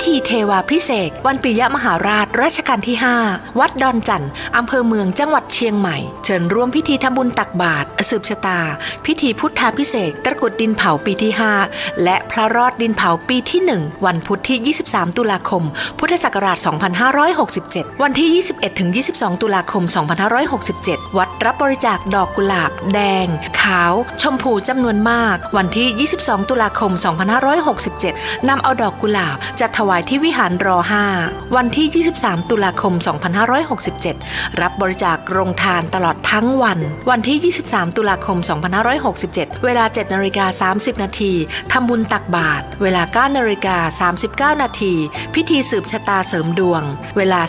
ธีเทวาภิเษกวันปิยมหาราชรัชกาลที่ 5 วัดดอนจันทร์อำเภอเมืองจังหวัดเชียงใหม่เชิญร่วมพิธีทำบุญตักบาตรสืบชะตาพิธีพุทธาภิเษกตะกรุดดินเผาปีที่ 5 และพระรอดดินเผาปีที่ 1 วันพุธที่ 23 ตุลาคม พุทธศักราช 2567 วันที่ 21 ถึง 22 ตุลาคม 2567 วัดรับบริจาคดอกกุหลาบแดงขาวชมพูจำนวนมากวันที่ 22 ตุลาคม 2567 นำเอาดอกกุหลาบจัดถวายที่วิหารร5วันที่ 23 ตุลาคม 2567 รับบริจาคโรงทานตลอดทั้งวันที่ 23 ตุลาคม 2567 เวลา 7:30 นาทีทำบุญตักบาตรเวลา 9:39 นาทีพิธีสืบชะตาเสริมดวงเวลา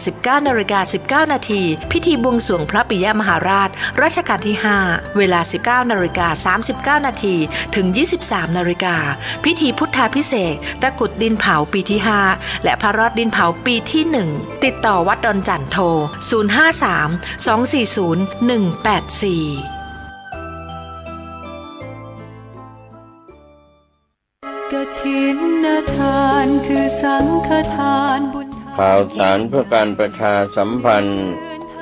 19:19 นาทีพิธีบวงสรวงพระปิยมหาราชรัชกาลที่ 5 เวลา 19:39 นาทีถึง 23:00 น.พิธีพุทธาภิเษกตะกรุดดินเผาปีที่ 5 และพระรอดดินเผาปีที่ 1 ติดต่อวัดดอนจันทร์โทร 053-240-184กฐินทานคือสังฆทานบุญข่าวสารเพื่อการประชาสัมพันธ์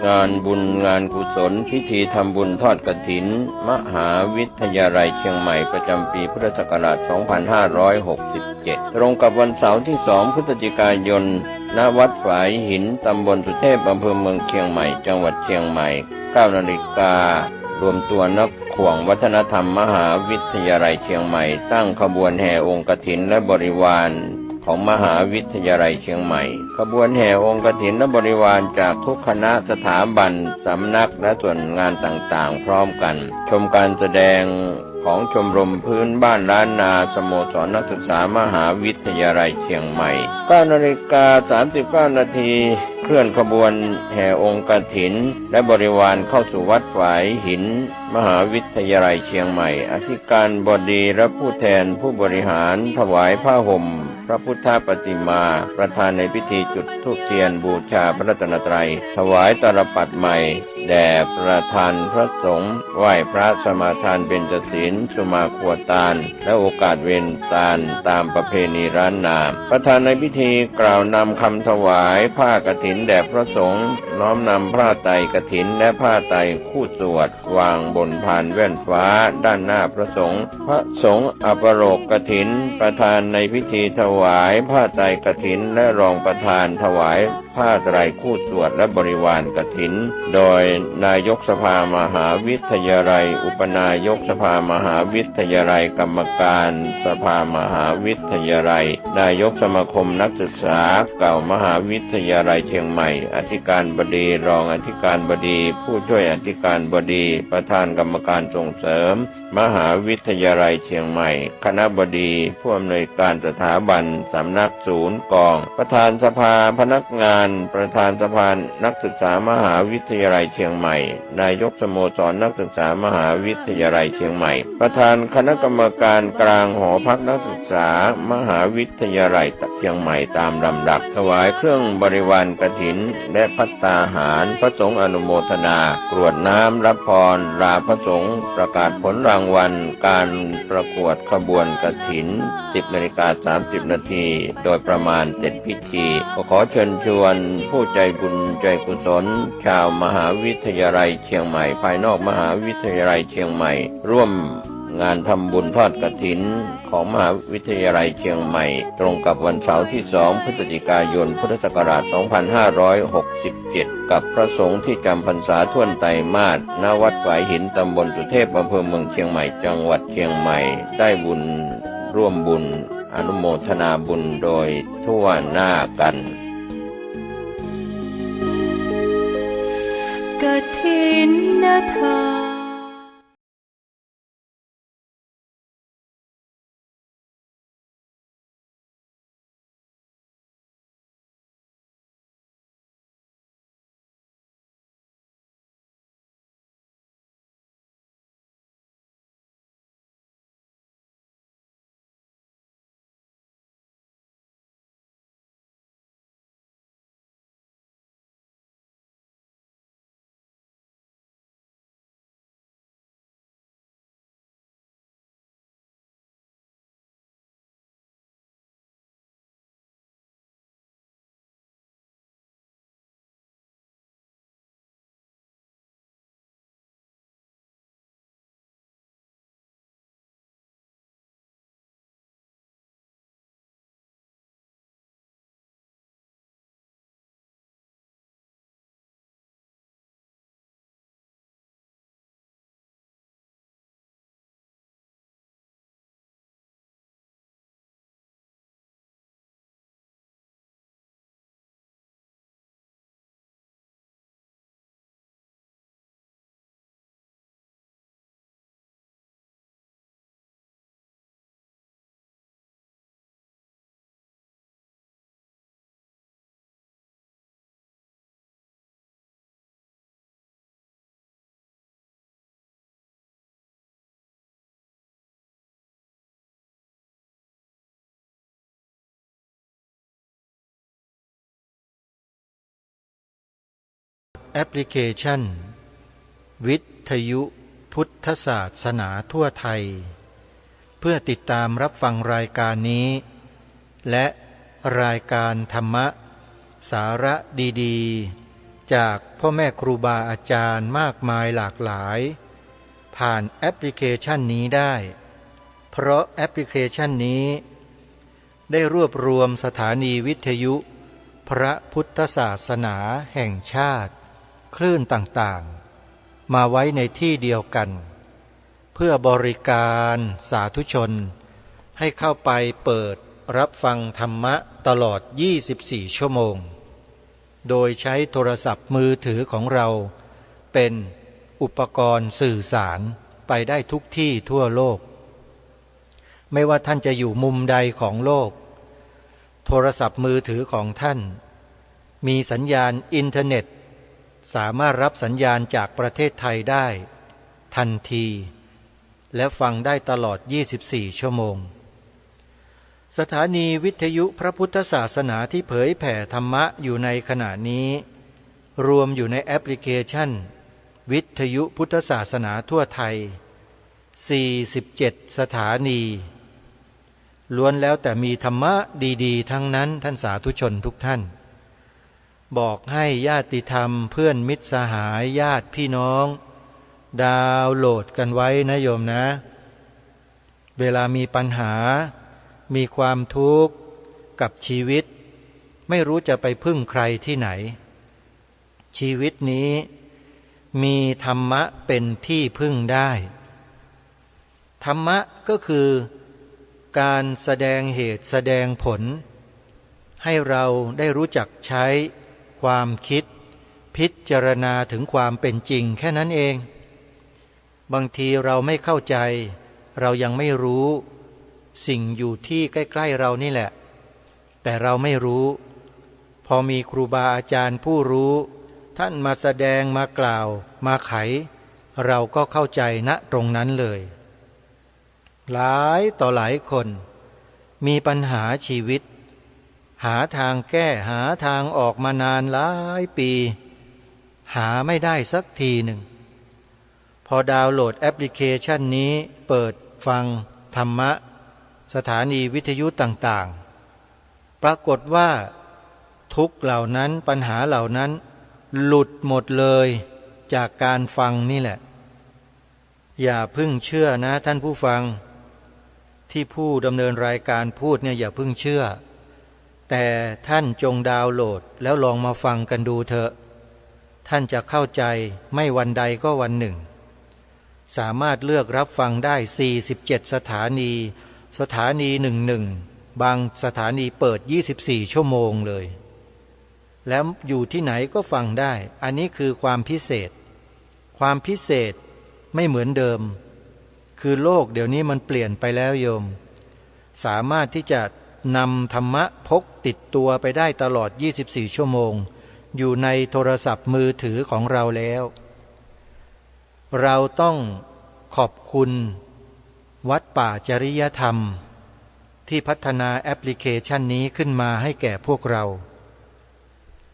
งานบุญงานกุศลพิธีทำบุญทอดกฐินมหาวิทยาลัยเชียงใหม่ประจำปีพุทธศักราช 2567 ตรงกับวันเสาร์ที่ 2 พฤศจิกายน ณ วัดฝายหิน ตำบลสุเทพ อำเภอเมืองเชียงใหม่ จังหวัดเชียงใหม่ 9 นาฬิการวมตัวนักข่วงวัฒนธรรมมหาวิทยาลัยเชียงใหม่ตั้งขบวนแห่องค์กฐินและบริวารของมหาวิทยาลัยเชียงใหม่ขบวนแห่องค์กฐินและบริวารจากทุกคณะสถาบันสำนักและส่วนงานต่างๆพร้อมกันชมการแสดงของชมรมพื้นบ้านล้านนาสโมสรนักศึกษามหาวิทยาลัยเชียงใหม่ 9:39 นาทีเคลื่อนขบวนแห่องค์กฐินและบริวารเข้าสู่วัดฝายหินมหาวิทยาลัยเชียงใหม่อธิการบดีและผู้แทนผู้บริหารถวายผ้าห่มพระพุทธปฏิมาประธานในพิธีจุดธูปเทียนบูชาพระรัตนตรัยถวายตาลปัตรใหม่แด่ประธานพระสงฆ์ไหว้พระสมาทานเบญจศีลสุมาครัวตาลและโอกาสเวนตาลตามประเพณีร้านนาประธานในพิธีกล่าวนำคำถวายผ้ากฐินแด่พระสงฆ์น้อมนำผ้าไตรกฐินและผ้าไตรคู่สวดวางบนพานแว่นฟ้าด้านหน้าพระสงฆ์พระสงฆ์อัปโรกฐินประธานในพิธีถวายผ้าไตรกฐินและรองประธานถวายผ้าไตรคู่สวดและบริวารกฐินโดยนายกสภามหาวิทยาลัยอุปนายกสภามหาวิทยาลัยกรรมการสภามหาวิทยาลัยนายกสมาคมนักศึกษาเก่ามหาวิทยาลัยเชียงใหม่อธิการบดีรองอธิการบดีผู้ช่วยอธิการบดีประธานกรรมการส่งเสริมมหาวิทยาลัยเชียงใหม่คณบดีผู้อำนวยการสถาบันสำนักศูนย์กองประธานสภาพนักงานประธานสภานักศึกษามหาวิทยาลัยเชียงใหม่นายกสโมสรนักศึกษามหาวิทยาลัยเชียงใหม่ประธานคณะกรรมการกลางหอพักนักศึกษามหาวิทยาลัยเชียงใหม่ตามลำดับถวายเครื่องบริวารกฐินและภัตตาหารพระสงฆ์อนุโมทนากรวดน้ำรับพรลาพระสงฆ์ประกาศผลรางวัลการประกวดขบวนกฐิน 10:30 นาทีโดยประมาณเสร็จพิธีขอเชิญชวนผู้ใจบุญใจกุศลชาวมหาวิทยาลัยเชียงใหม่ภายนอกมหาวิทยาลัยเชียงใหม่ร่วมงานทำบุญทอดกฐินของมหาวิทยาลัยเชียงใหม่ตรงกับวันเสาร์ที่ 2 พฤศจิกายน พุทธศักราช 2567 กับพระสงฆ์ที่จำพรรษาท่วนไตรมาสณวัดฝายหินตำบลสุเทพอำเภอเมืองเชียงใหม่จังหวัดเชียงใหม่ได้บุญร่วมบุญอนุโมทนาบุญโดยทั่วหน้ากันกฐินทาน แอปพลิเคชันวิทยุพุทธศาสนาทั่วไทยเพื่อติดตามรับฟังรายการนี้และรายการธรรมะสาระดีๆจากพ่อแม่ครูบาอาจารย์มากมายหลากหลายผ่านแอปพลิเคชันนี้ได้เพราะแอปพลิเคชันนี้ได้รวบรวมสถานีวิทยุพระพุทธศาสนาแห่งชาติคลื่นต่างๆมาไว้ในที่เดียวกันเพื่อบริการสาธุชนให้เข้าไปเปิดรับฟังธรรมะตลอด24ชั่วโมงโดยใช้โทรศัพท์มือถือของเราเป็นอุปกรณ์สื่อสารไปได้ทุกที่ทั่วโลกไม่ว่าท่านจะอยู่มุมใดของโลกโทรศัพท์มือถือของท่านมีสัญญาณอินเทอร์เน็ตสามารถรับสัญญาณจากประเทศไทยได้ทันทีและฟังได้ตลอด24ชั่วโมงสถานีวิทยุพระพุทธศาสนาที่เผยแผ่ธรรมะอยู่ในขณะนี้รวมอยู่ในแอปพลิเคชันวิทยุพุทธศาสนาทั่วไทย47สถานีล้วนแล้วแต่มีธรรมะดีๆทั้งนั้นท่านสาธุชนทุกท่านบอกให้ญาติธรรมเพื่อนมิตรสหายญาติพี่น้องดาวน์โหลดกันไว้นะโยมนะเวลามีปัญหามีความทุกข์กับชีวิตไม่รู้จะไปพึ่งใครที่ไหนชีวิตนี้มีธรรมะเป็นที่พึ่งได้ธรรมะก็คือการแสดงเหตุแสดงผลให้เราได้รู้จักใช้ความคิดพิจารณาถึงความเป็นจริงแค่นั้นเองบางทีเราไม่เข้าใจเรายังไม่รู้สิ่งอยู่ที่ใกล้ๆเรานี่แหละแต่เราไม่รู้พอมีครูบาอาจารย์ผู้รู้ท่านมาแสดงมากล่าวมาไขเราก็เข้าใจณตรงนั้นเลยหลายต่อหลายคนมีปัญหาชีวิตหาทางแก้หาทางออกมานานหลายปีหาไม่ได้สักทีหนึ่งพอดาวน์โหลดแอปพลิเคชันนี้เปิดฟังธรรมะสถานีวิทยุต่างๆปรากฏว่าทุกข์เหล่านั้นปัญหาเหล่านั้นหลุดหมดเลยจากการฟังนี่แหละอย่าพึ่งเชื่อนะท่านผู้ฟังที่ผู้ดำเนินรายการพูดเนี่ยอย่าพึ่งเชื่อแต่ท่านจงดาวน์โหลดแล้วลองมาฟังกันดูเถอะท่านจะเข้าใจไม่วันใดก็วันหนึ่งสามารถเลือกรับฟังได้47สถานีหนึ่งบางสถานีเปิด24ชั่วโมงเลยแล้วอยู่ที่ไหนก็ฟังได้อันนี้คือความพิเศษไม่เหมือนเดิมคือโลกเดี๋ยวนี้มันเปลี่ยนไปแล้วโยมสามารถที่จะนำธรรมะพกติดตัวไปได้ตลอด24ชั่วโมงอยู่ในโทรศัพท์มือถือของเราแล้วเราต้องขอบคุณวัดป่าจริยธรรมที่พัฒนาแอปพลิเคชันนี้ขึ้นมาให้แก่พวกเรา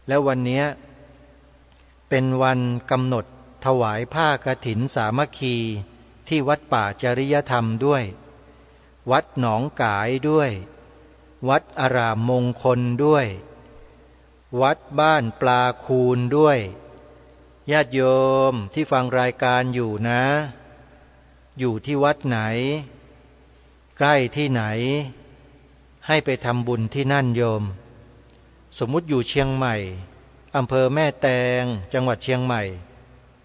แล้ววันนี้เป็นวันกำหนดถวายผ้ากฐินสามัคคีที่วัดป่าจริยธรรมด้วยวัดหนองกายด้วยวัดอารามมงคลด้วยวัดบ้านปลาคูนด้วยญาติโยมที่ฟังรายการอยู่นะอยู่ที่วัดไหนใกล้ที่ไหนให้ไปทำบุญที่นั่นโยมสมมุติอยู่เชียงใหม่อำเภอแม่แตงจังหวัดเชียงใหม่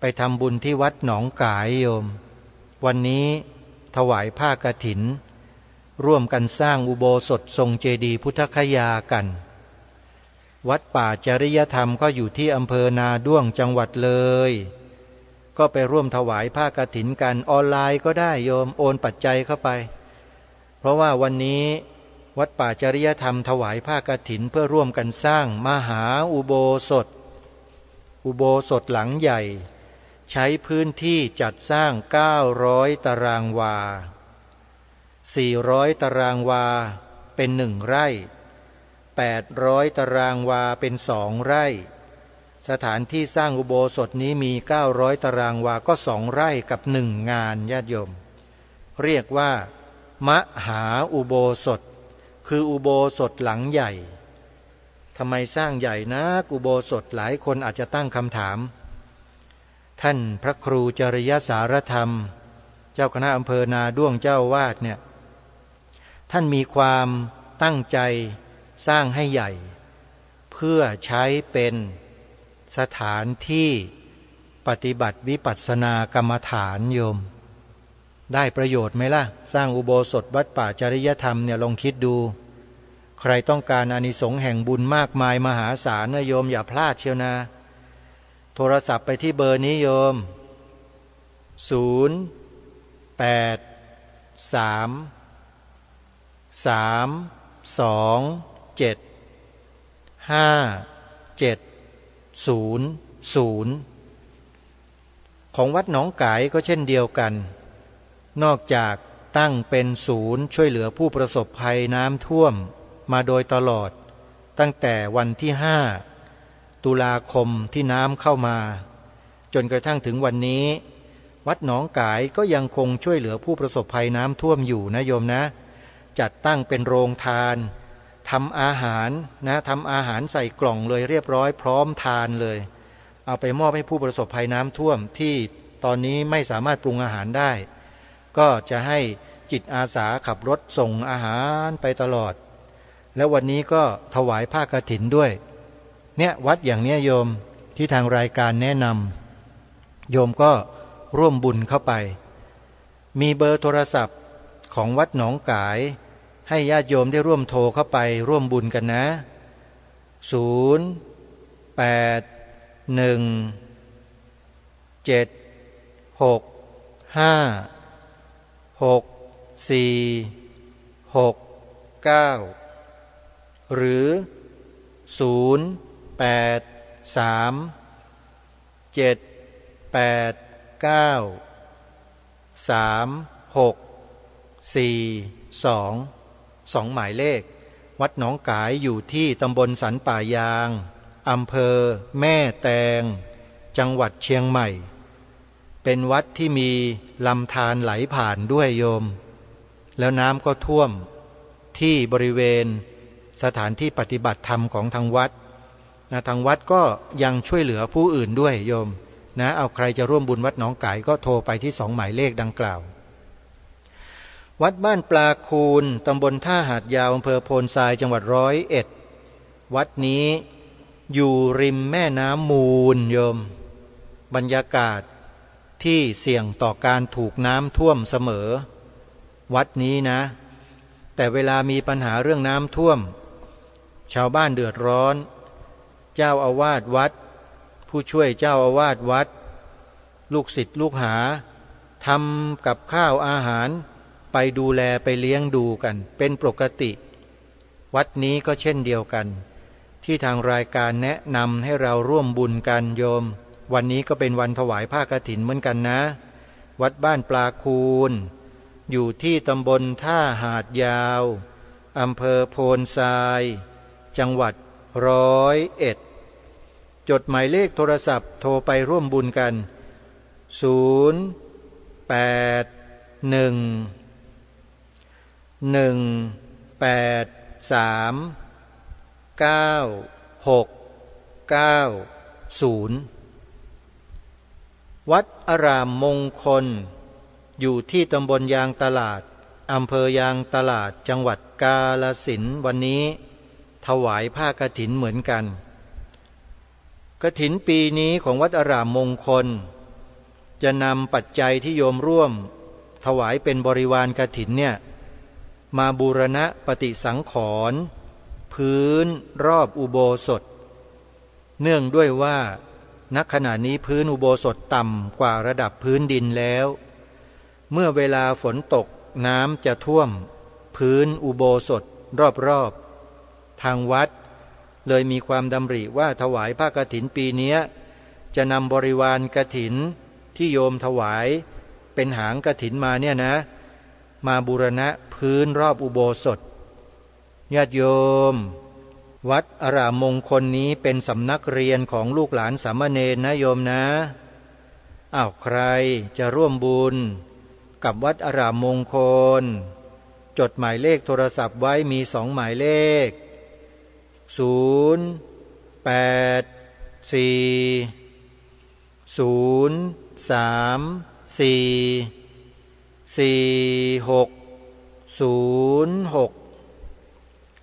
ไปทำบุญที่วัดหนองกายโยมวันนี้ถวายผ้ากฐินร่วมกันสร้างอุโบสถทรงเจดีย์พุทธคยากันวัดป่าจริยธรรมก็อยู่ที่อำเภอนาด้วงจังหวัดเลยก็ไปร่วมถวายผ้ากฐินกันออนไลน์ก็ได้โยมโอนปัจจัยเข้าไปเพราะว่าวันนี้วัดป่าจริยธรรมถวายผ้ากฐินเพื่อร่วมกันสร้างมหาอุโบสถหลังใหญ่ใช้พื้นที่จัดสร้าง900ตารางวา400ตารางวาเป็น1ไร่800ตารางวาเป็น2ไร่ สถานที่สร้างอุโบสถนี้มี900ตารางวาก็2 ไร่กับ1 งานญาติโยมเรียกว่ามหาอุโบสถคืออุโบสถหลังใหญ่ทำไมสร้างใหญ่นะอุโบสถหลายคนอาจจะตั้งคำถามท่านพระครูจริยสารธรรมเจ้าคณะอำเภอนาด้วงเจ้าวาดเนี่ยท่านมีความตั้งใจสร้างให้ใหญ่เพื่อใช้เป็นสถานที่ปฏิบัติวิปัสสนากรรมฐานโยมได้ประโยชน์ไหมล่ะสร้างอุโบสถวัดป่าจริยธรรมเนี่ยลองคิดดูใครต้องการอานิสงส์แห่งบุญมากมายมหาศาลนะโยมอย่าพลาดเชียวนะโทรศัพท์ไปที่เบอร์นี้โยม0833275700ของวัดหนองกายก็เช่นเดียวกันนอกจากตั้งเป็นศูนย์ช่วยเหลือผู้ประสบภัยน้ำท่วมมาโดยตลอดตั้งแต่วันที่5 ตุลาคมที่น้ำเข้ามาจนกระทั่งถึงวันนี้วัดหนองกายก็ยังคงช่วยเหลือผู้ประสบภัยน้ำท่วมอยู่นะโยมนะจัดตั้งเป็นโรงทานทำอาหารนะทำอาหารใส่กล่องเลยเรียบร้อยพร้อมทานเลยเอาไปมอบให้ผู้ประสบภัยน้ำท่วมที่ตอนนี้ไม่สามารถปรุงอาหารได้ก็จะให้จิตอาสาขับรถส่งอาหารไปตลอดแล้ววันนี้ก็ถวายผ้ากฐินด้วยเนี่ยวัดอย่างเนี้ยโยมที่ทางรายการแนะนำโยมก็ร่วมบุญเข้าไปมีเบอร์โทรศัพท์ของวัดหนองกายให้ญาติโยมได้ร่วมโทรเข้าไปร่วมบุญกันนะ0817656469หรือ0837893642หมายเลขวัดหนองกายอยู่ที่ตำบลสันป่ายางอำเภอแม่แตงจังหวัดเชียงใหม่เป็นวัดที่มีลำธารไหลผ่านด้วยโยมแล้วน้ำก็ท่วมที่บริเวณสถานที่ปฏิบัติธรรมของทางวัดนะทางวัดก็ยังช่วยเหลือผู้อื่นด้วยโยมนะเอาใครจะร่วมบุญวัดหนองกายก็โทรไปที่2 หมายเลขดังกล่าววัดบ้านปลาคูนตำบลท่าหาดยาวอำเภอโพนทรายจังหวัด101วัดนี้อยู่ริมแม่น้ำมูลโยมบรรยากาศที่เสี่ยงต่อการถูกน้ำท่วมเสมอวัดนี้นะแต่เวลามีปัญหาเรื่องน้ำท่วมชาวบ้านเดือดร้อนเจ้าอาวาสวัดผู้ช่วยเจ้าอาวาสวัดลูกศิษย์ลูกหาทำกับข้าวอาหารไปดูแลไปเลี้ยงดูกันเป็นปกติวัดนี้ก็เช่นเดียวกันที่ทางรายการแนะนำให้เราร่วมบุญกันโยมวันนี้ก็เป็นวันถวายผ้ากฐินเหมือนกันนะวัดบ้านปลาคูนอยู่ที่ตำบลท่าหาดยาวอำเภอโพนทรายจังหวัด101จดหมายเลขโทรศัพท์โทรไปร่วมบุญกัน0811839690วัดอารามมงคลอยู่ที่ตำบลยางตลาดอำเภอยางตลาดจังหวัดกาฬสินธุ์วันนี้ถวายผ้ากฐินเหมือนกันกฐินปีนี้ของวัดอารามมงคลจะนำปัจจัยที่โยมร่วมถวายเป็นบริวารกฐินเนี่ยมาบูรณะปฏิสังขรณ์พื้นรอบอุโบสถเนื่องด้วยว่าณขณะนี้พื้นอุโบสถต่ำกว่าระดับพื้นดินแล้วเมื่อเวลาฝนตกน้ำจะท่วมพื้นอุโบสถรอบๆทางวัดเลยมีความดำริว่าถวายผ้ากฐินปีนี้จะนำบริวารกฐินที่โยมถวายเป็นหางกฐินมาเนี่ยนะมาบูรณะพื้นรอบอุโบสถญาติโยม วัดอารามมงคลนี้เป็นสำนักเรียนของลูกหลานสามเณรนะโยมนะใครจะร่วมบุญกับวัดอารามมงคลจดหมายเลขโทรศัพท์ไว้มี2หมายเลข084 034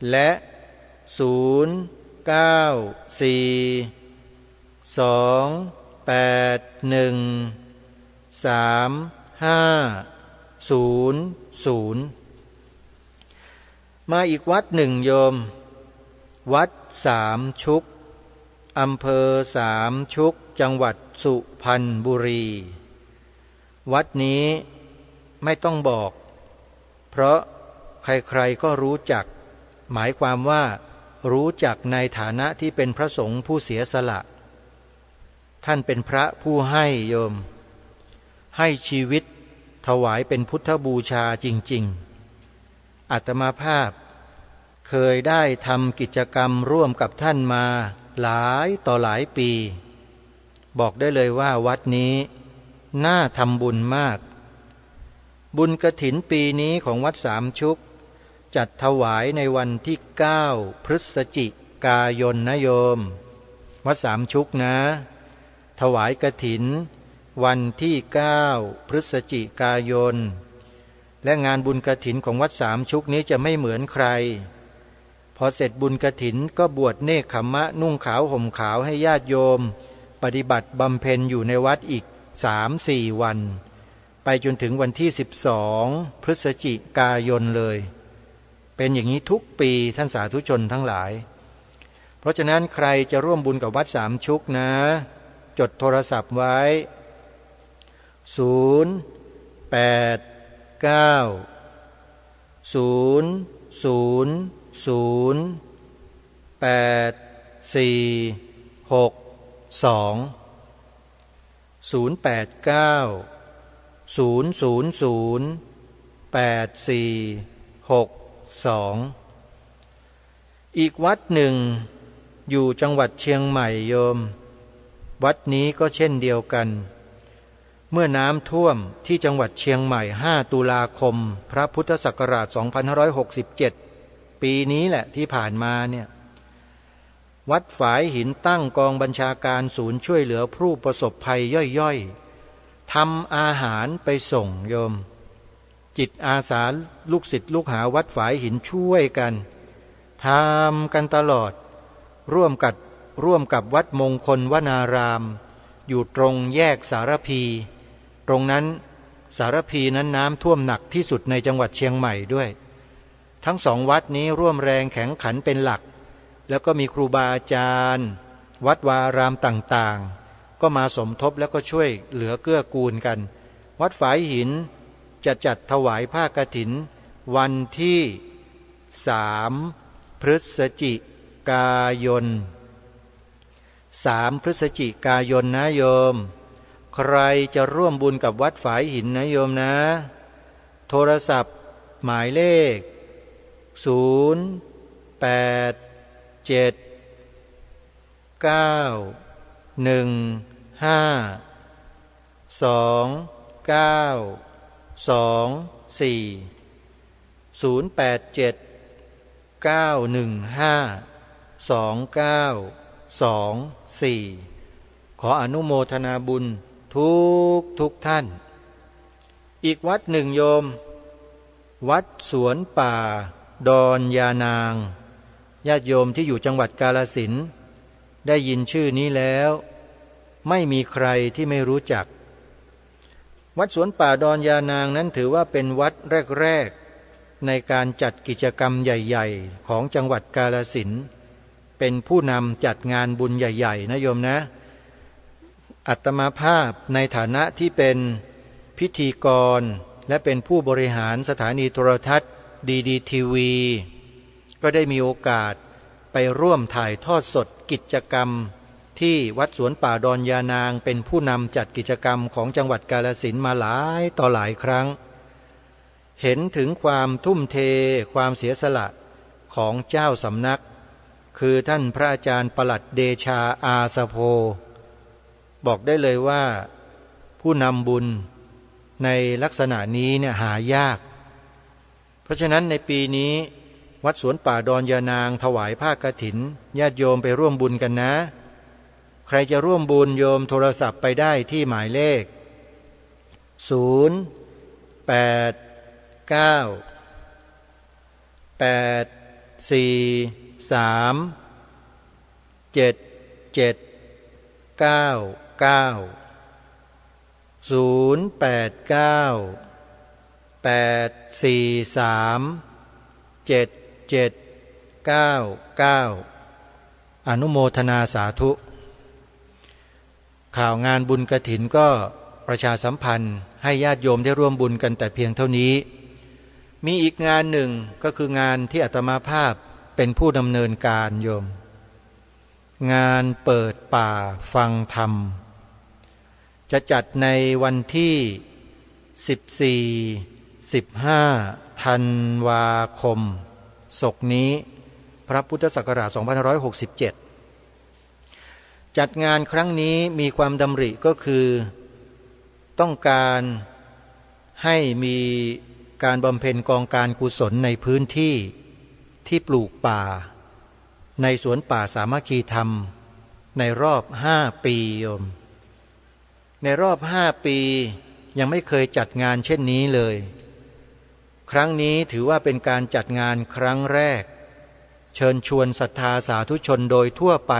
4606และ094 281 3500มาอีกวัดหนึ่งโยมวัดสามชุกอำเภอสามชุกจังหวัดสุพรรณบุรีวัดนี้ไม่ต้องบอกเพราะใครๆก็รู้จักหมายความว่ารู้จักในฐานะที่เป็นพระสงฆ์ผู้เสียสละท่านเป็นพระผู้ให้โยมให้ชีวิตถวายเป็นพุทธบูชาจริงๆอาตมาภาพเคยได้ทำกิจกรรมร่วมกับท่านมาหลายต่อหลายปีบอกได้เลยว่าวัดนี้น่าทำบุญมากบุญกฐินปีนี้ของวัดสามชุกจัดถวายในวันที่9 พฤศจิกายนนะโยมวัดสามชุกนะถวายกฐินวันที่9 พฤศจิกายนและงานบุญกฐินของวัดสามชุกนี้จะไม่เหมือนใครพอเสร็จบุญกฐินก็บวชเนกขัมมะนุ่งขาวห่มขาวให้ญาติโยมปฏิบัติบำเพ็ญอยู่ในวัดอีก 3-4 วันไปจนถึงวันที่12 พฤศจิกายนเลยเป็นอย่างนี้ทุกปีท่านสาธุชนทั้งหลายเพราะฉะนั้นใครจะร่วมบุญกับวัดสามชุกนะจดโทรศัพท์ไว้อีกวัดหนึ่งอยู่จังหวัดเชียงใหม่โยมวัดนี้ก็เช่นเดียวกันเมื่อน้ำท่วมที่จังหวัดเชียงใหม่5 ตุลาคมพระพุทธศักราช 2567 ปีนี้แหละที่ผ่านมาเนี่ยวัดฝายหินตั้งกองบัญชาการศูนย์ช่วยเหลือผู้ประสบภัยย่อยๆทำอาหารไปส่งโยมจิตอาสาลูกศิษย์ลูกหาวัดฝายหินช่วยกันทำกันตลอดร่วมกับวัดมงคลวนารามอยู่ตรงแยกสารพีตรงนั้นสารพีนั้นน้ำท่วมหนักที่สุดในจังหวัดเชียงใหม่ด้วยทั้ง2 วัดนี้ร่วมแรงแข็งขันเป็นหลักแล้วก็มีครูบาอาจารย์วัดวารามต่างๆก็มาสมทบแล้วก็ช่วยเหลือเกื้อกูลกันวัดฝายหินจะจัดถวายผ้ากฐินวันที่3 พฤศจิกายน3 พฤศจิกายนนะโยมใครจะร่วมบุญกับวัดฝายหินนะโยมนะโทรศัพท์หมายเลขขออนุโมทนาบุญทุกท่านอีกวัดหนึ่งโยมวัดสวนป่าดอนยานางญาติโยมที่อยู่จังหวัดกาฬสินธุ์ได้ยินชื่อนี้แล้วไม่มีใครที่ไม่รู้จักวัดสวนป่าดอนยานางนั้นถือว่าเป็นวัดแรกๆในการจัดกิจกรรมใหญ่ๆของจังหวัดกาฬสินธุ์เป็นผู้นำจัดงานบุญใหญ่ๆนะโยมนะอาตมาภาพในฐานะที่เป็นพิธีกรและเป็นผู้บริหารสถานีโทรทัศน์ดีทีวีก็ได้มีโอกาสไปร่วมถ่ายทอดสดกิจกรรมที่วัดสวนป่าดอนยานางเป็นผู้นำจัดกิจกรรมของจังหวัดกาฬสินธุ์มาหลายต่อหลายครั้งเห็นถึงความทุ่มเทความเสียสละของเจ้าสำนัก คือท่านพระอาจารย์ประหลัดเดชาอาสโพบอกได้เลยว่าผู้นำบุญในลักษณะนี้เนี่ยหายากเพราะฉะนั้นในปีนี้วัดสวนป่าดอนยานางถวายผ้ากฐินญาติโยมไปร่วมบุญกันนะใครจะร่วมบุญโยมโทรศัพท์ไปได้ที่หมายเลขอนุโมทนาสาธุข่าวงานบุญกฐินก็ประชาสัมพันธ์ให้ญาติโยมได้ร่วมบุญกันแต่เพียงเท่านี้มีอีกงานหนึ่งก็คืองานที่อาตมาภาพเป็นผู้ดำเนินการโยมงานเปิดป่าฟังธรรมจะจัดในวันที่14-15 ธันวาคมศกนี้พระพุทธศักราช2567จัดงานครั้งนี้มีความดำริก็คือต้องการให้มีการบำเพ็ญกองการกุศลในพื้นที่ที่ปลูกป่าในสวนป่าสามัคคีธรรมในรอบ5 ปีโยมในรอบ5 ปียังไม่เคยจัดงานเช่นนี้เลยครั้งนี้ถือว่าเป็นการจัดงานครั้งแรกเชิญชวนศรัทธาสาธุชนโดยทั่วไป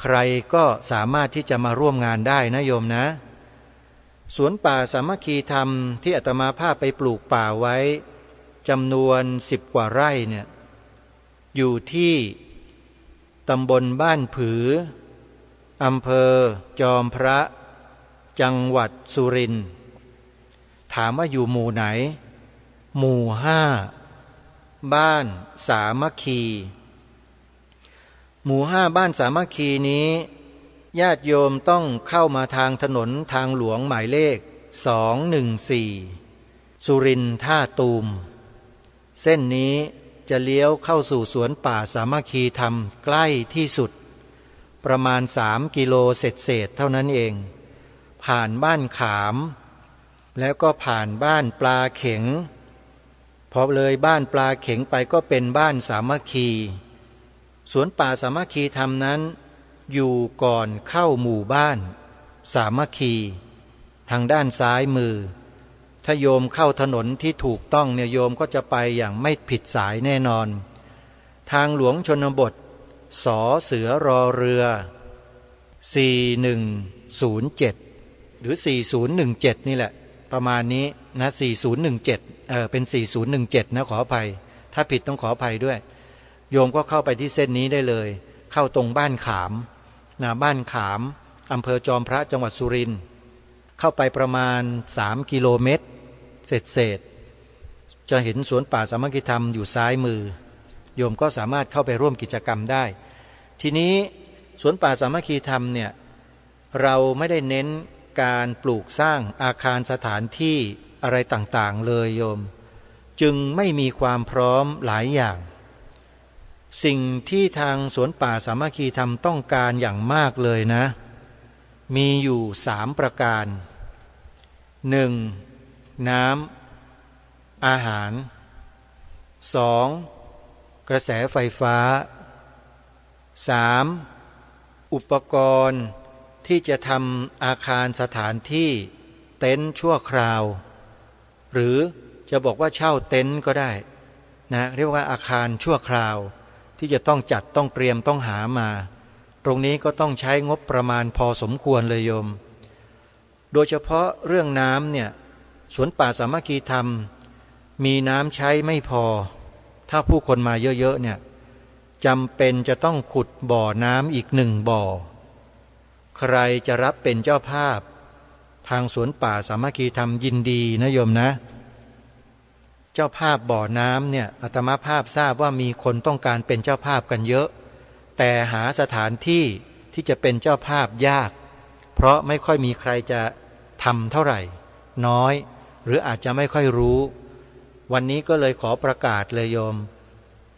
ใครก็สามารถที่จะมาร่วมงานได้นะโยมนะสวนป่าสามัคคีธรรมที่อาตมาภาพไปปลูกป่าไว้จำนวน10 กว่าไร่เนี่ยอยู่ที่ตำบลบ้านผืออำเภอจอมพระจังหวัดสุรินทร์ถามว่าอยู่หมู่ไหนหมู่5บ้านสามัคคีหมู่5บ้านสามัคคีนี้ญาติโยมต้องเข้ามาทางถนนทางหลวงหมายเลข214สุรินทร์ท่าตูมเส้นนี้จะเลี้ยวเข้าสู่สวนป่าสามัคคีธรรมใกล้ที่สุดประมาณ3 กิโลเศษเท่านั้นเองผ่านบ้านขามแล้วก็ผ่านบ้านปลาเข็งพอเลยบ้านปลาเข็งไปก็เป็นบ้านสามัคคีสวนป่าสามัคคีธรรมนั้นอยู่ก่อนเข้าหมู่บ้านสามัคคีทางด้านซ้ายมือถ้าโยมเข้าถนนที่ถูกต้องเนี่ยโยมก็จะไปอย่างไม่ผิดสายแน่นอนทางหลวงชนบทสเสือรอเรือ4107หรือ4017นี่แหละประมาณนี้นะ4017เป็น4017นะขออภัยถ้าผิดต้องขออภัยด้วยโยมก็เข้าไปที่เส้นนี้ได้เลยเข้าตรงบ้านขามนะบ้านขามอำเภอจอมพระจังหวัดสุรินทร์เข้าไปประมาณ3 กิโลเมตรเศษจะเห็นสวนป่าสามัคคีธรรมอยู่ซ้ายมือโยมก็สามารถเข้าไปร่วมกิจกรรมได้ทีนี้สวนป่าสามัคคีธรรมเนี่ยเราไม่ได้เน้นการปลูกสร้างอาคารสถานที่อะไรต่างๆเลยโยมจึงไม่มีความพร้อมหลายอย่างสิ่งที่ทางสวนป่าสามัคคีธรรมต้องการอย่างมากเลยนะมีอยู่3 ประการ 1. น้ำอาหาร 2. กระแสไฟฟ้า 3. อุปกรณ์ที่จะทำอาคารสถานที่เต็นท์ชั่วคราวหรือจะบอกว่าเช่าเต็นท์ก็ได้นะเรียกว่าอาคารชั่วคราวที่จะต้องจัดต้องเตรียมต้องหามาตรงนี้ก็ต้องใช้งบประมาณพอสมควรเลยโยมโดยเฉพาะเรื่องน้ำเนี่ยสวนป่าสามัคคีธรรมมีน้ำใช้ไม่พอถ้าผู้คนมาเยอะๆเนี่ยจำเป็นจะต้องขุดบ่อน้ำอีก1 บ่อใครจะรับเป็นเจ้าภาพทางสวนป่าสามัคคีธรรมยินดีนะโยมนะเจ้าภาพบ่อน้ำเนี่ยอาตมาภาพทราบว่ามีคนต้องการเป็นเจ้าภาพกันเยอะแต่หาสถานที่ที่จะเป็นเจ้าภาพยากเพราะไม่ค่อยมีใครจะทำเท่าไหร่น้อยหรืออาจจะไม่ค่อยรู้วันนี้ก็เลยขอประกาศเลยโยม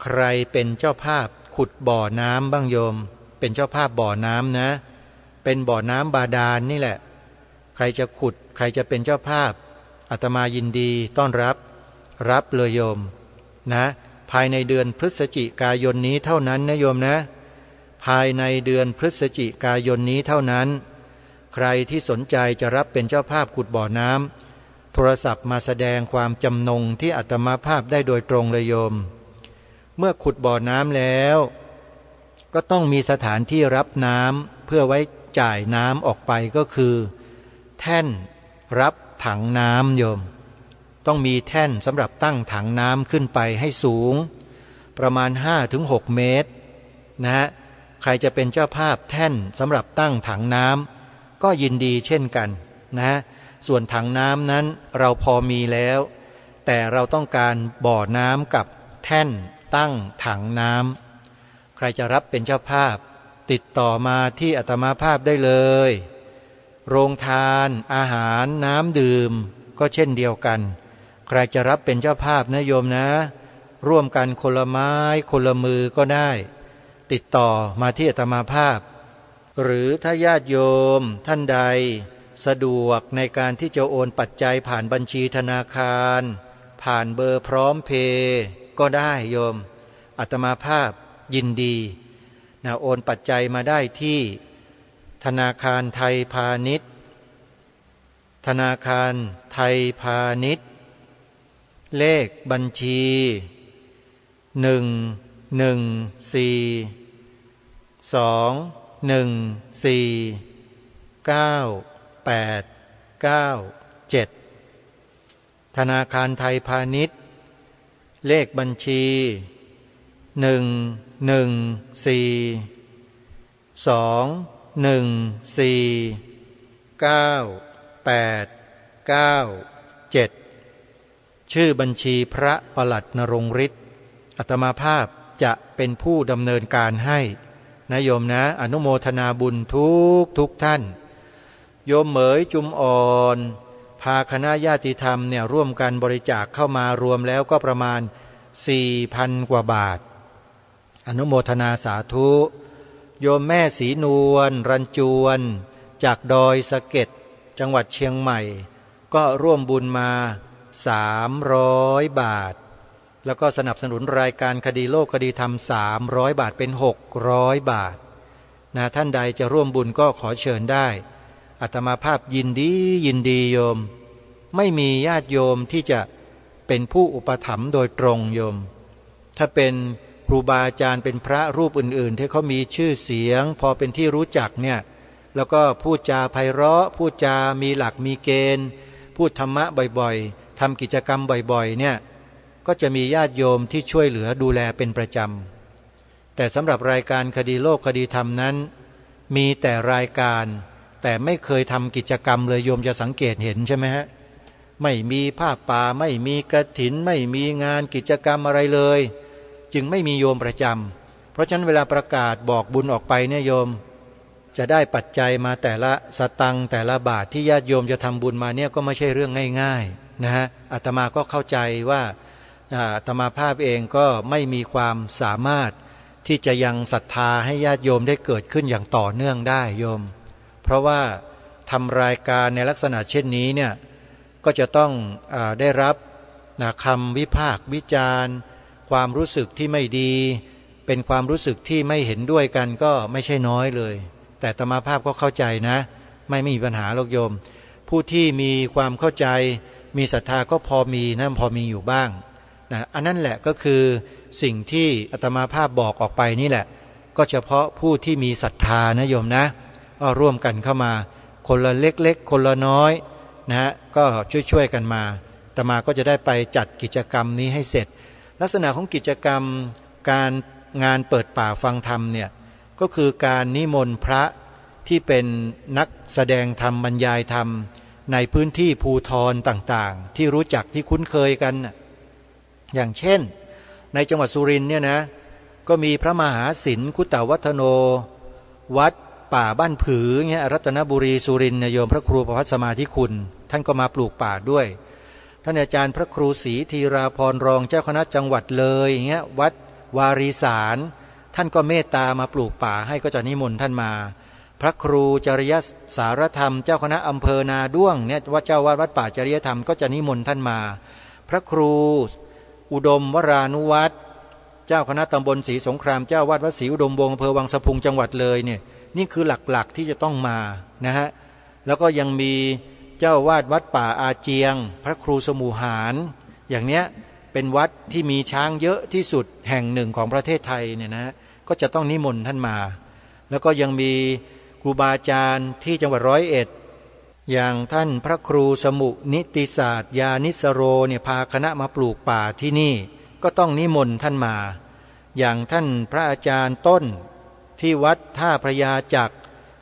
ใครเป็นเจ้าภาพค ขุดบ่อน้ำบ้างโยมเป็นเจ้าภาพบ่อน้ำนะเป็นบ่อน้ำบาดาลนี่แหละใครจะขุดใครจะเป็นเจ้าภาพอาตมายินดีต้อนรับเลยโยมนะภายในเดือนพฤศจิกายนนี้เท่านั้นนะโยมนะภายในเดือนพฤศจิกายนนี้เท่านั้นใครที่สนใจจะรับเป็นเจ้าภาพขุดบ่อน้ำโทรศัพท์มาแสดงความจำนงที่อาตมาภาพได้โดยตรงเลยโยมเมื่อขุดบ่อน้ำแล้วก็ต้องมีสถานที่รับน้ำเพื่อไว้จ่ายน้ำออกไปก็คือแท่นรับถังน้ำโยมต้องมีแท่นสำหรับตั้งถังน้ำขึ้นไปให้สูงประมาณ 5-6 เมตรนะฮะใครจะเป็นเจ้าภาพแท่นสำหรับตั้งถังน้ำก็ยินดีเช่นกันนะส่วนถังน้ำนั้นเราพอมีแล้วแต่เราต้องการบ่อน้ำกับแท่นตั้งถังน้ำใครจะรับเป็นเจ้าภาพติดต่อมาที่อาตมาภาพได้เลยโรงทานอาหารน้ำดื่มก็เช่นเดียวกันใครจะรับเป็นเจ้าภาพนะโยมนะร่วมกันคนละไม้คนละมือก็ได้ติดต่อมาที่อาตมาภาพหรือถ้าญาติโยมท่านใดสะดวกในการที่จะโอนปัจจัยผ่านบัญชีธนาคารผ่านเบอร์พร้อมเพย์ก็ได้โยมอาตมาภาพยินดีนะโอนปัจจัยมาได้ที่ธนาคารไทยพาณิชย์ธนาคารไทยพาณิชย์เลขบัญชี114214987ธนาคารไทยพาณิชย์เลขบัญชี11491949897ชื่อบัญชีพระประหลัดนรงฤทธิ์อาตมาภาพจะเป็นผู้ดำเนินการให้นะโยมนะอนุโมทนาบุญทุกท่านโยมเหมยจุมอ่อนพาคณะญาติธรรมเนี่ยร่วมกันบริจาคเข้ามารวมแล้วก็ประมาณ 4,000 กว่าบาทอนุโมทนาสาธุโยมแม่ศรีนวลรันจวนจากดอยสะเก็ดจังหวัดเชียงใหม่ก็ร่วมบุญมา300 บาทแล้วก็สนับสนุนรายการคดีโลกคดีธรรม300 บาทเป็น600 บาทนะท่านใดจะร่วมบุญก็ขอเชิญได้อาตมาภาพยินดีโยมไม่มีญาติโยมที่จะเป็นผู้อุปถัมภ์โดยตรงโยมถ้าเป็นครูบาอาจารย์เป็นพระรูปอื่นๆที่เขามีชื่อเสียงพอเป็นที่รู้จักเนี่ยแล้วก็พูดจาไพเราะพูดจามีหลักมีเกณฑ์พูดธรรมะบ่อยๆทำกิจกรรมบ่อยๆเนี่ยก็จะมีญาติโยมที่ช่วยเหลือดูแลเป็นประจำแต่สำหรับรายการคดีโลกคดีธรรมนั้นมีแต่รายการแต่ไม่เคยทำกิจกรรมเลยโยมจะสังเกตเห็นใช่ไหมฮะไม่มีผ้าป่าไม่มีกฐินไม่มีงานกิจกรรมอะไรเลยจึงไม่มีโยมประจำเพราะฉะนั้นเวลาประกาศบอกบุญออกไปเนี่ยโยมจะได้ปัจจัยมาแต่ละสตังค์แต่ละบาทที่ญาติโยมจะทำบุญมาเนี่ยก็ไม่ใช่เรื่องง่ายๆนะฮะอาตมาก็เข้าใจว่าอาตมาภาพเองก็ไม่มีความสามารถที่จะยังศรัทธาให้ญาติโยมได้เกิดขึ้นอย่างต่อเนื่องได้โยมเพราะว่าทำรายการในลักษณะเช่นนี้เนี่ยก็จะต้องได้รับคำวิพากษ์วิจารณ์ความรู้สึกที่ไม่ดีเป็นความรู้สึกที่ไม่เห็นด้วยกันก็ไม่ใช่น้อยเลยแต่อาตมาภาพก็เข้าใจนะไม่มีปัญหาหรอกโยมผู้ที่มีความเข้าใจมีศรัทธาก็พอมีนะพอมีอยู่บ้างนะอันนั้นแหละก็คือสิ่งที่อาตมาภาพบอกออกไปนี่แหละก็เฉพาะผู้ที่มีศรัทธานะโยมนะก็ร่วมกันเข้ามาคนละเล็กๆคนละน้อยนะฮะก็ช่วยกันมาอาตมาก็จะได้ไปจัดกิจกรรมนี้ให้เสร็จลักษณะของกิจกรรมการงานเปิดป่าฟังธรรมเนี่ยก็คือการนิมนต์พระที่เป็นนักแสดงธรรมบรรยายธรรมในพื้นที่ภูธรต่างๆที่รู้จักที่คุ้นเคยกันอย่างเช่นในจังหวัดสุรินทร์เนี่ยนะก็มีพระมหาศิลป์คุตตวัฒโนวัดป่าบ้านผือเงี้ยรัตนบุรีสุรินทร์โยมพระครูประภัสสมาธิคุณท่านก็มาปลูกป่าด้วยท่านอาจารย์พระครูศรีธีราพรรองเจ้าคณะจังหวัดเลยเงี้ยวัดวารีสาร ท่านก็เมตตามาปลูกป่าให้ก็จะนิมนต์ท่านมาพระครูจริยสารธรรมเจ้าคณะอำเภอนาด้วงเนี่ยว่าเจ้าวาดวัดป่าจริยธรรมก็จะนิมนต์ท่านมาพระครูอุดมวรานุวัตรเจ้าคณะตำบลศรีสงครามเจ้าวาดวัดศรีอุดมวงศ์อำเภอวังสะพุงจังหวัดเลยเนี่ยนี่คือหลักๆที่จะต้องมานะฮะแล้วก็ยังมีเจ้าวาดวัดป่าอาเจียงพระครูสมุหารอย่างเนี้ยเป็นวัดที่มีช้างเยอะที่สุดแห่งหนึ่งของประเทศไทยเนี่ยนะก็จะต้องนิมนต์ท่านมาแล้วก็ยังมีครูบาอาจารย์ที่จังหวัด101อย่างท่านพระครูสมุนิติศาสตร์ยานิสโรเนี่ยพาคณะมาปลูกป่าที่นี่ก็ต้องนิมนต์ท่านมาอย่างท่านพระอาจารย์ต้นที่วัดท่าพระยาจักร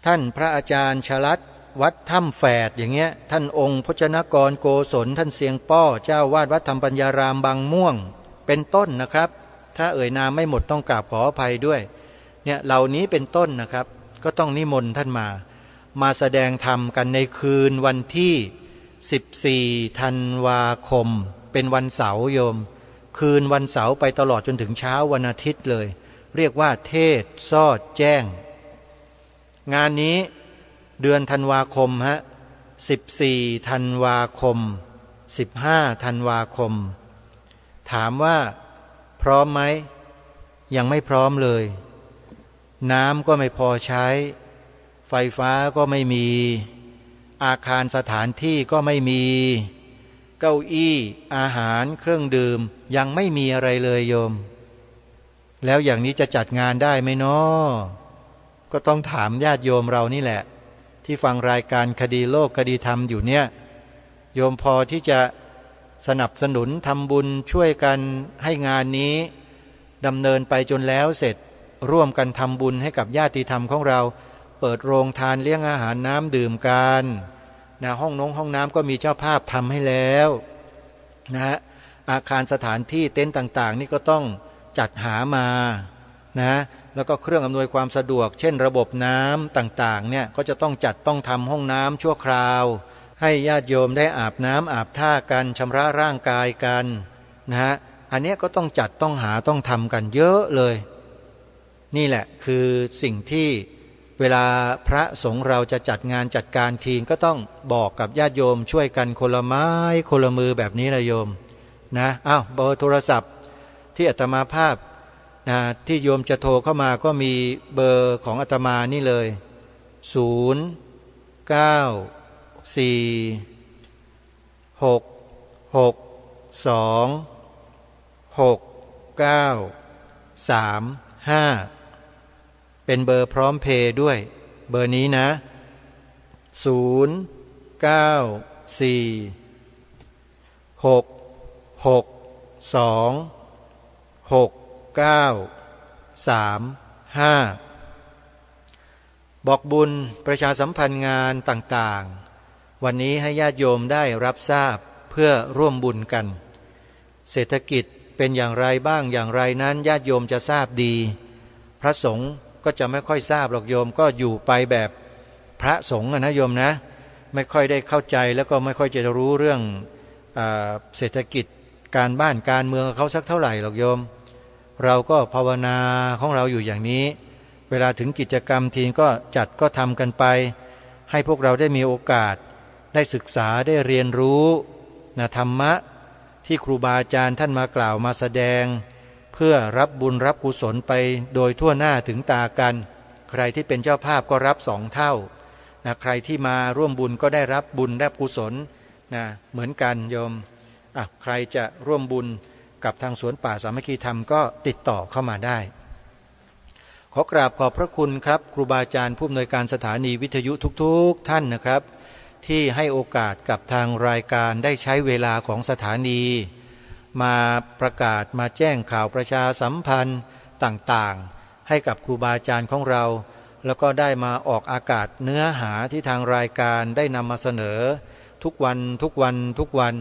ท่านพระอาจารย์ชลัดวัดถ้ำแฝดอย่างเงี้ยท่านองค์พจนกรโกศลท่านเสียงป้อเจ้าวาดวัดธรรมปัญญารามบางม่วงเป็นต้นนะครับถ้าเอ่ยนามไม่หมดต้องกราบขออภัยด้วยเนี่ยเหล่านี้เป็นต้นนะครับก็ต้องนิมนต์ท่านมาแสดงธรรมกันในคืนวันที่14ธันวาคมเป็นวันเสาร์โยมคืนวันเสาร์ไปตลอดจนถึงเช้าวันอาทิตย์เลยเรียกว่าเทศซอดแจ้งงานนี้เดือนธันวาคมฮะ14ธันวาคม15ธันวาคมถามว่าพร้อมไหมยังไม่พร้อมเลยน้ำก็ไม่พอใช้ไฟฟ้าก็ไม่มีอาคารสถานที่ก็ไม่มีเก้าอี้อาหารเครื่องดื่มยังไม่มีอะไรเลยโยมแล้วอย่างนี้จะจัดงานได้ไหมน้อก็ต้องถามญาติโยมเรานี่แหละที่ฟังรายการคดีโลกคดีธรรมอยู่เนี่ยโยมพอที่จะสนับสนุนทำบุญช่วยกันให้งานนี้ดำเนินไปจนแล้วเสร็จร่วมกันทำบุญให้กับญาติธรรมของเราเปิดโรงทานเลี้ยงอาหารน้ำดื่มกันนะห้องน้ำก็มีเจ้าภาพทำให้แล้วนะฮะอาคารสถานที่เต็นท์ต่างๆนี่ก็ต้องจัดหามานะแล้วก็เครื่องอำนวยความสะดวกเช่นระบบน้ำต่างๆเนี่ยก็จะต้องจัดต้องทำห้องน้ำชั่วคราวให้ญาติโยมได้อาบน้ำอาบท่ากันชำระร่างกายกันนะฮะอันนี้ก็ต้องจัดต้องหาต้องทำกันเยอะเลยนี่แหละคือสิ่งที่เวลาพระสงฆ์เราจะจัดงานจัดการทีก็ต้องบอกกับญาติโยมช่วยกันคนละไม้คนละมือแบบนี้นะโยมนะเบอร์โทรศัพท์ที่อาตมาภาพนะที่โยมจะโทรเข้ามาก็มีเบอร์ของอาตมานี่เลย0 9 4 6 6 2 6 9 3 5เป็นเบอร์พร้อมเพย์ด้วยเบอร์นี้นะ0 9 4 6 6 2 6 9 3 5บอกบุญประชาสัมพันธ์งานต่างๆวันนี้ให้ญาติโยมได้รับทราบเพื่อร่วมบุญกันเศรษฐกิจเป็นอย่างไรบ้างอย่างไรนั้นญาติโยมจะทราบดีพระสงฆ์ก็จะไม่ค่อยทราบหรอกโยมก็อยู่ไปแบบพระสงฆ์นะโยมนะไม่ค่อยได้เข้าใจแล้วก็ไม่ค่อยจะรู้เรื่องเศรษฐกิจการบ้านการเมืองเขาสักเท่าไหร่หรอกโยมเราก็ภาวนาของเราอยู่อย่างนี้เวลาถึงกิจกรรมทีก็จัดก็ทำกันไปให้พวกเราได้มีโอกาสได้ศึกษาได้เรียนรู้ธรรมะที่ครูบาอาจารย์ท่านมากล่าวมาแสดงเพื่อรับบุญรับกุศลไปโดยทั่วหน้าถึงตากันใครที่เป็นเจ้าภาพก็รับ2 เท่าใครที่มาร่วมบุญก็ได้รับบุญรับกุศลเหมือนกันโยมใครจะร่วมบุญกับทางสวนป่าสามัคคีธรรมก็ติดต่อเข้ามาได้ขอกราบขอบพระคุณครับครูบาอาจารย์ผู้อำนวยการสถานีวิทยุทุกๆท่านนะครับที่ให้โอกาสกับทางรายการได้ใช้เวลาของสถานีมาประกาศมาแจ้งข่าวประชาสัมพันธ์ต่างๆให้กับครูบาอาจารย์ของเราแล้วก็ได้มาออกอากาศเนื้อหาที่ทางรายการได้นำมาเสนอทุกวัน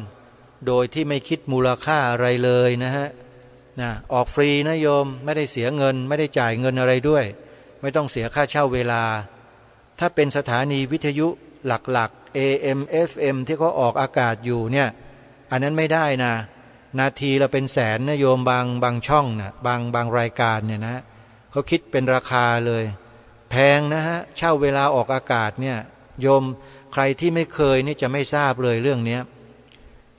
โดยที่ไม่คิดมูลค่าอะไรเลยนะฮะออกฟรีนะโยมไม่ได้เสียเงินไม่ได้จ่ายเงินอะไรด้วยไม่ต้องเสียค่าเช่าเวลาถ้าเป็นสถานีวิทยุหลักๆ AM FM ที่เขาออกอากาศอยู่เนี่ยอันนั้นไม่ได้นะนาทีละเป็นแสนนะโยมบางช่องนะบางรายการเนี่ยนะ เขาคิดเป็นราคาเลยแพงนะฮะเช่าเวลาออกอากาศเนี่ยโยมใครที่ไม่เคยนี่จะไม่ทราบเลยเรื่องนี้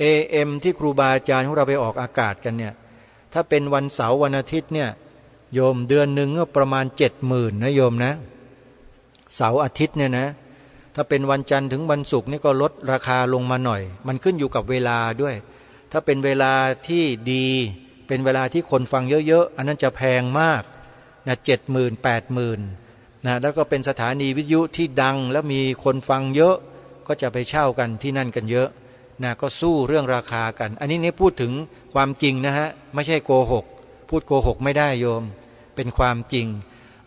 AM ที่ครูบาอาจารย์ของเราไปออกอากาศกันเนี่ยถ้าเป็นวันเสาร์วันอาทิตย์เนี่ยโยมเดือนหนึ่งก็ประมาณ 70,000 นะโยมนะเสาร์อาทิตย์เนี่ยนะถ้าเป็นวันจันทร์ถึงวันศุกร์นี่ก็ลดราคาลงมาหน่อยมันขึ้นอยู่กับเวลาด้วยถ้าเป็นเวลาที่ดีเป็นเวลาที่คนฟังเยอะๆอันนั้นจะแพงมากนะ70,000 80,000นะแล้วก็เป็นสถานีวิทยุที่ดังแล้วมีคนฟังเยอะก็จะไปเช่ากันที่นั่นกันเยอะนะก็สู้เรื่องราคากันอันนี้พูดถึงความจริงนะฮะไม่ใช่โกหกพูดโกหกไม่ได้โยมเป็นความจริง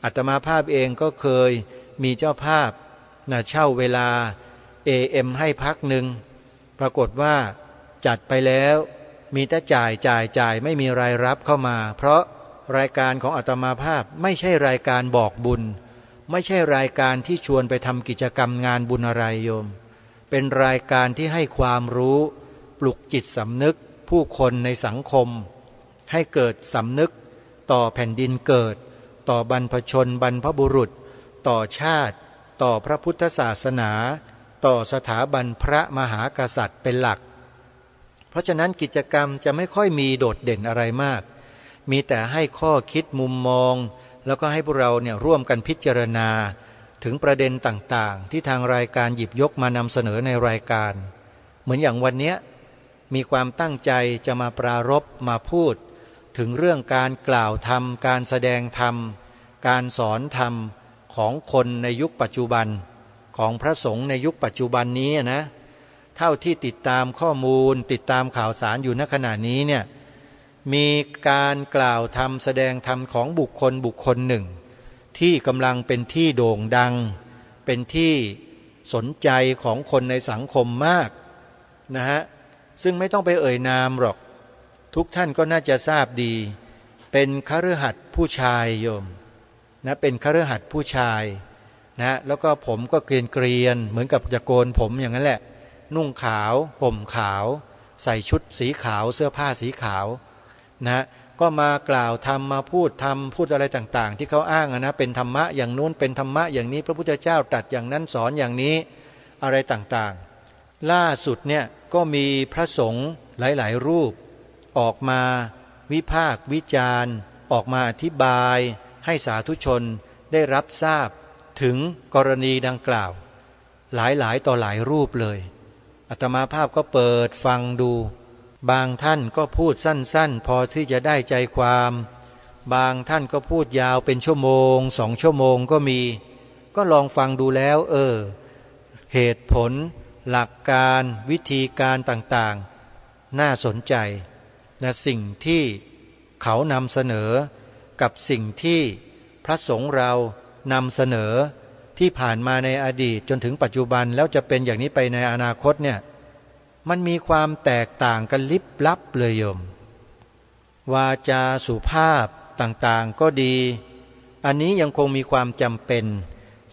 อาตมาภาพเองก็เคยมีเจ้าภาพนะเช่าเวลา AM ให้พักหนึ่งปรากฏว่าจัดไปแล้วมีแต่จ่ายไม่มีรายรับเข้ามาเพราะรายการของอาตมาภาพไม่ใช่รายการบอกบุญไม่ใช่รายการที่ชวนไปทำกิจกรรมงานบุญอะไรโยมเป็นรายการที่ให้ความรู้ปลุกจิตสำนึกผู้คนในสังคมให้เกิดสำนึกต่อแผ่นดินเกิดต่อบรรพชนบรรพบุรุษต่อชาติต่อพระพุทธศาสนาต่อสถาบันพระมหากษัตริย์เป็นหลักเพราะฉะนั้นกิจกรรมจะไม่ค่อยมีโดดเด่นอะไรมากมีแต่ให้ข้อคิดมุมมองแล้วก็ให้พวกเราเนี่ยร่วมกันพิจารณาถึงประเด็นต่างๆที่ทางรายการหยิบยกมานำเสนอในรายการเหมือนอย่างวันนี้มีความตั้งใจจะมาปรารภมาพูดถึงเรื่องการกล่าวธรรมการแสดงธรรมการสอนธรรมของคนในยุคปัจจุบันของพระสงฆ์ในยุคปัจจุบันนี้นะเท่าที่ติดตามข้อมูลติดตามข่าวสารอยู่ณขณะนี้เนี่ยมีการกล่าวธรรมแสดงธรรมของบุคคลหนึ่งที่กำลังเป็นที่โด่งดังเป็นที่สนใจของคนในสังคมมากนะฮะซึ่งไม่ต้องไปเอ่ยนามหรอกทุกท่านก็น่าจะทราบดีเป็นคฤหัสถ์ผู้ชายโยมนะเป็นคฤหัสถ์ผู้ชายนะแล้วก็ผมก็เกรียนเหมือนกับจะโกนผมอย่างนั้นแหละนุ่งขาวห่มขาวใส่ชุดสีขาวเสื้อผ้าสีขาวนะก็มากล่าวธรรมมาพูดอะไรต่างๆที่เขาอ้างนะเป็นธรรมะอย่างนู้นเป็นธรรมะอย่างนี้พระพุทธเจ้าตรัสอย่างนั้นสอนอย่างนี้อะไรต่างๆล่าสุดเนี่ยก็มีพระสงฆ์หลายๆรูปออกมาวิพากษ์วิจารณ์ออกมาอธิบายให้สาธุชนได้รับทราบถึงกรณีดังกล่าวหลายต่อหลายรูปเลยอาตมาภาพก็เปิดฟังดูบางท่านก็พูดสั้นๆพอที่จะได้ใจความบางท่านก็พูดยาวเป็นชั่วโมง2 ชั่วโมงก็มีก็ลองฟังดูแล้วเหตุผลหลักการวิธีการต่างๆน่าสนใจนะสิ่งที่เขานำเสนอกับสิ่งที่พระสงฆ์เรานำเสนอที่ผ่านมาในอดีตจนถึงปัจจุบันแล้วจะเป็นอย่างนี้ไปในอนาคตเนี่ยมันมีความแตกต่างกันลิบลับเลยโยมวาจาสุภาพต่างๆก็ดีอันนี้ยังคงมีความจำเป็น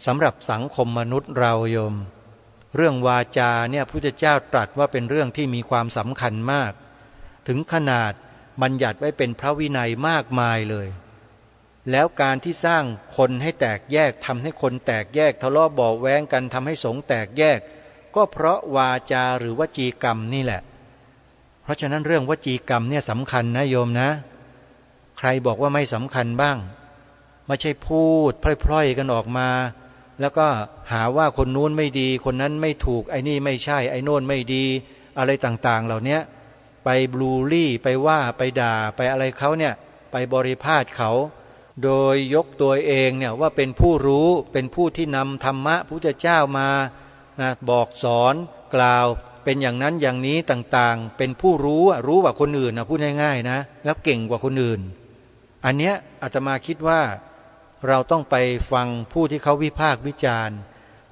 สำหรับสังคมมนุษย์เราโยมเรื่องวาจาเนี่ยพระพุทธเจ้าตรัสว่าเป็นเรื่องที่มีความสำคัญมากถึงขนาดบัญญัติไว้เป็นพระวินัยมากมายเลยแล้วการที่สร้างคนให้แตกแยกทำให้คนแตกแยกทะเลาะเบาะแว้งกันทำให้สงฆ์แตกแยกก็เพราะวาจาหรือวจีกรรมนี่แหละเพราะฉะนั้นเรื่องวจีกรรมเนี่ยสำคัญนะโยมนะใครบอกว่าไม่สำคัญบ้างไม่ใช่พูดพล่อยๆกันออกมาแล้วก็หาว่าคนนู้นไม่ดีคนนั้นไม่ถูกไอ้นี่ไม่ใช่ไอ้โน่นไม่ดีอะไรต่างๆเหล่านี้ไปบลูลี่ไปว่าไปด่าไปอะไรเขาเนี่ยไปบริพาทเขาโดยยกตัวเองเนี่ยว่าเป็นผู้รู้เป็นผู้ที่นำธรรมะพุทธเจ้ามานะบอกสอนกล่าวเป็นอย่างนั้นอย่างนี้ต่างๆเป็นผู้รู้กว่าคนอื่นนะพูดง่ายๆนะแล้วเก่งกว่าคนอื่นอันเนี้ยอาตมาคิดว่าเราต้องไปฟังผู้ที่เขาวิพากษ์วิจารณ์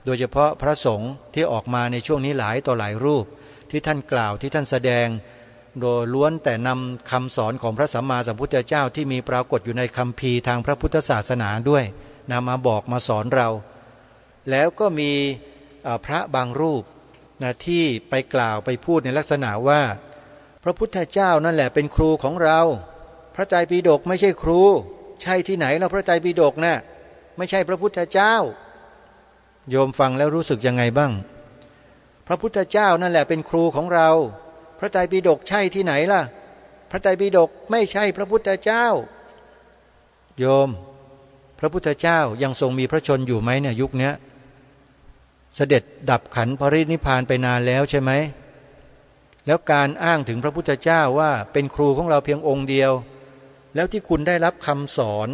โดยเฉพาะพระสงฆ์ที่ออกมาในช่วงนี้หลายต่อหลายรูปที่ท่านกล่าวที่ท่านแสดงโดยล้วนแต่นำคำสอนของพระสัมมาสัมพุทธเจ้าที่มีปรากฏอยู่ในคัมภีร์ทางพระพุทธศาสนาด้วยนำมาบอกมาสอนเราแล้วก็มีพระบางรูปนะที่ไปกล่าวไปพูดในลักษณะว่าพระพุทธเจ้านั่นแหละเป็นครูของเราพระไตรปิฎกไม่ใช่ครู ใช่ที่ไหนเราพระไตรปิฎกนะ่ะไม่ใช่พระพุทธเจ้าโยมฟังแล้วรู้สึกยังไงบ้างพระพุทธเจ้านั่นแหละเป็นครูของเราพระไตรปิฎกใช่ที่ไหนล่ะพระไตรปิฎกไม่ใช่พระพุทธเจ้าโยมพระพุทธเจ้ายังทรงมีพระชนอยู่ไหมเนี่ยยุคนี้เสด็จดับขันธ์ปรินิพพานไปนานแล้วใช่ไหมแล้วการอ้างถึงพระพุทธเจ้าว่าเป็นครูของเราเพียงองค์เดียวแล้วที่คุณได้รับคำสอน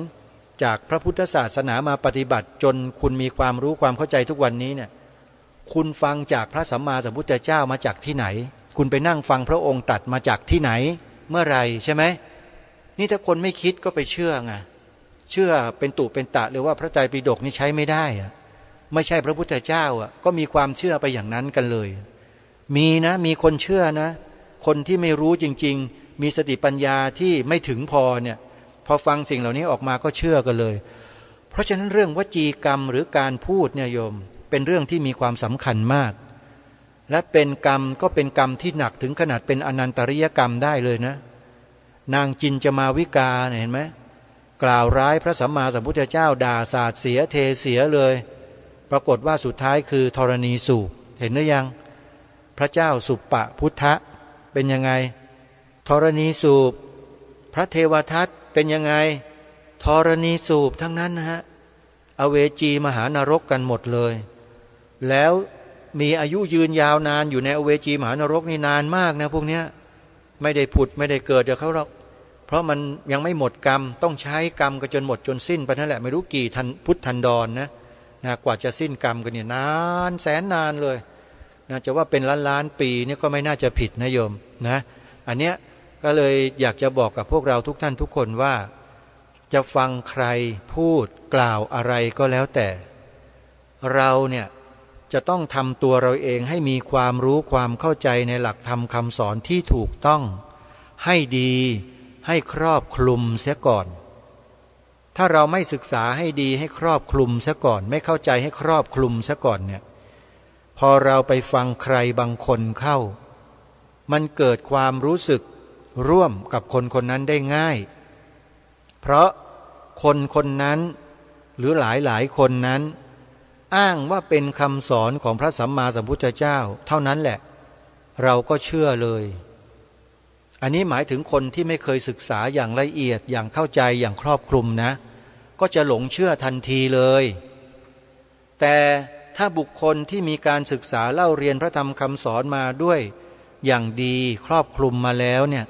จากพระพุทธศาสนามาปฏิบัติจนคุณมีความรู้ความเข้าใจทุกวันนี้เนี่ยคุณฟังจากพระสัมมาสัมพุทธเจ้ามาจากที่ไหนคุณไปนั่งฟังพระองค์ตรัสมาจากที่ไหนเมื่อไรใช่ไหมนี่ถ้าคนไม่คิดก็ไปเชื่อไงเชื่อเป็นตุเป็นตะเลยว่าพระไตรปิฎกนี่ใช้ไม่ได้อะไม่ใช่พระพุทธเจ้าอ่ะก็มีความเชื่อไปอย่างนั้นกันเลยมีนะมีคนเชื่อนะคนที่ไม่รู้จริงๆมีสติปัญญาที่ไม่ถึงพอเนี่ยพอฟังสิ่งเหล่านี้ออกมาก็เชื่อกันเลยเพราะฉะนั้นเรื่องวจีกรรมหรือการพูดเนี่ยโยมเป็นเรื่องที่มีความสำคัญมากและเป็นกรรมก็เป็นกรรมที่หนักถึงขนาดเป็นอนันตริยกรรมได้เลยนะนางจินจมาวิกาเนี่ยเห็นไหมกล่าวร้ายพระสัมมาสัมพุทธเจ้าด่าสาดเสียเทเสียเลยปรากฏว่าสุดท้ายคือธรณีสูบเห็นหรือยังพระเจ้าสุปปพุทธะเป็นยังไงธรณีสูบพระเทวทัตเป็นยังไงธรณีสูบทั้งนั้นนะฮะอเวจีมหานรกกันหมดเลยแล้วมีอายุยืนยาวนานอยู่ในอเวจีมหานรกนี่นานมากนะพวกเนี้ยไม่ได้ผุดไม่ได้เกิดเดี๋ยวเขาหรอกเพราะมันยังไม่หมดกรรมต้องใช้กรรมกันจนหมดจนสิ้นไปนั่นแหละไม่รู้กี่พุทธันดรนะกว่าจะสิ้นกรรมกันเนี่ยนานแสนนานเลยนะจะว่าเป็นล้านปีนี่ก็ไม่น่าจะผิดนะโยมนะอันเนี้ยก็เลยอยากจะบอกกับพวกเราทุกท่านทุกคนว่าจะฟังใครพูดกล่าวอะไรก็แล้วแต่เราเนี่ยจะต้องทำตัวเราเองให้มีความรู้ความเข้าใจในหลักธรรมคำสอนที่ถูกต้องให้ดีให้ครอบคลุมเสียก่อนถ้าเราไม่ศึกษาให้ดีให้ครอบคลุมเสียก่อนไม่เข้าใจให้ครอบคลุมเสียก่อนเนี่ยพอเราไปฟังใครบางคนเข้ามันเกิดความรู้สึกร่วมกับคนคนนั้นได้ง่ายเพราะคนคนนั้นหรือหลายคนนั้นอ้างว่าเป็นคำสอนของพระสัมมาสัมพุทธเจ้าเท่านั้นแหละเราก็เชื่อเลยอันนี้หมายถึงคนที่ไม่เคยศึกษาอย่างละเอียดอย่างเข้าใจอย่างครอบคลุมนะก็จะหลงเชื่อทันทีเลยแต่ถ้าบุคคลที่มีการศึกษาเล่าเรียนพระธรรมคำสอนมาด้วยอย่างดีครอบคลุมมาแล้วเนี่ย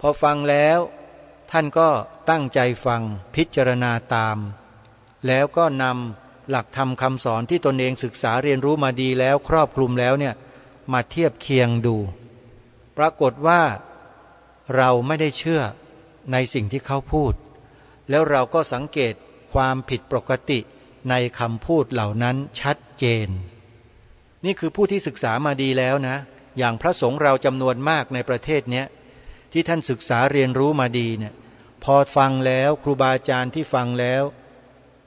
พอฟังแล้วท่านก็ตั้งใจฟังพิจารณาตามแล้วก็นำหลักธรรมคำสอนที่ตนเองศึกษาเรียนรู้มาดีแล้วครอบคลุมแล้วเนี่ยมาเทียบเคียงดูปรากฏว่าเราไม่ได้เชื่อในสิ่งที่เขาพูดแล้วเราก็สังเกตความผิดปกติในคำพูดเหล่านั้นชัดเจนนี่คือผู้ที่ศึกษามาดีแล้วนะอย่างพระสงฆ์เราจำนวนมากในประเทศเนี้ยที่ท่านศึกษาเรียนรู้มาดีเนี่ยพอฟังแล้วครูบาอาจารย์ที่ฟังแล้ว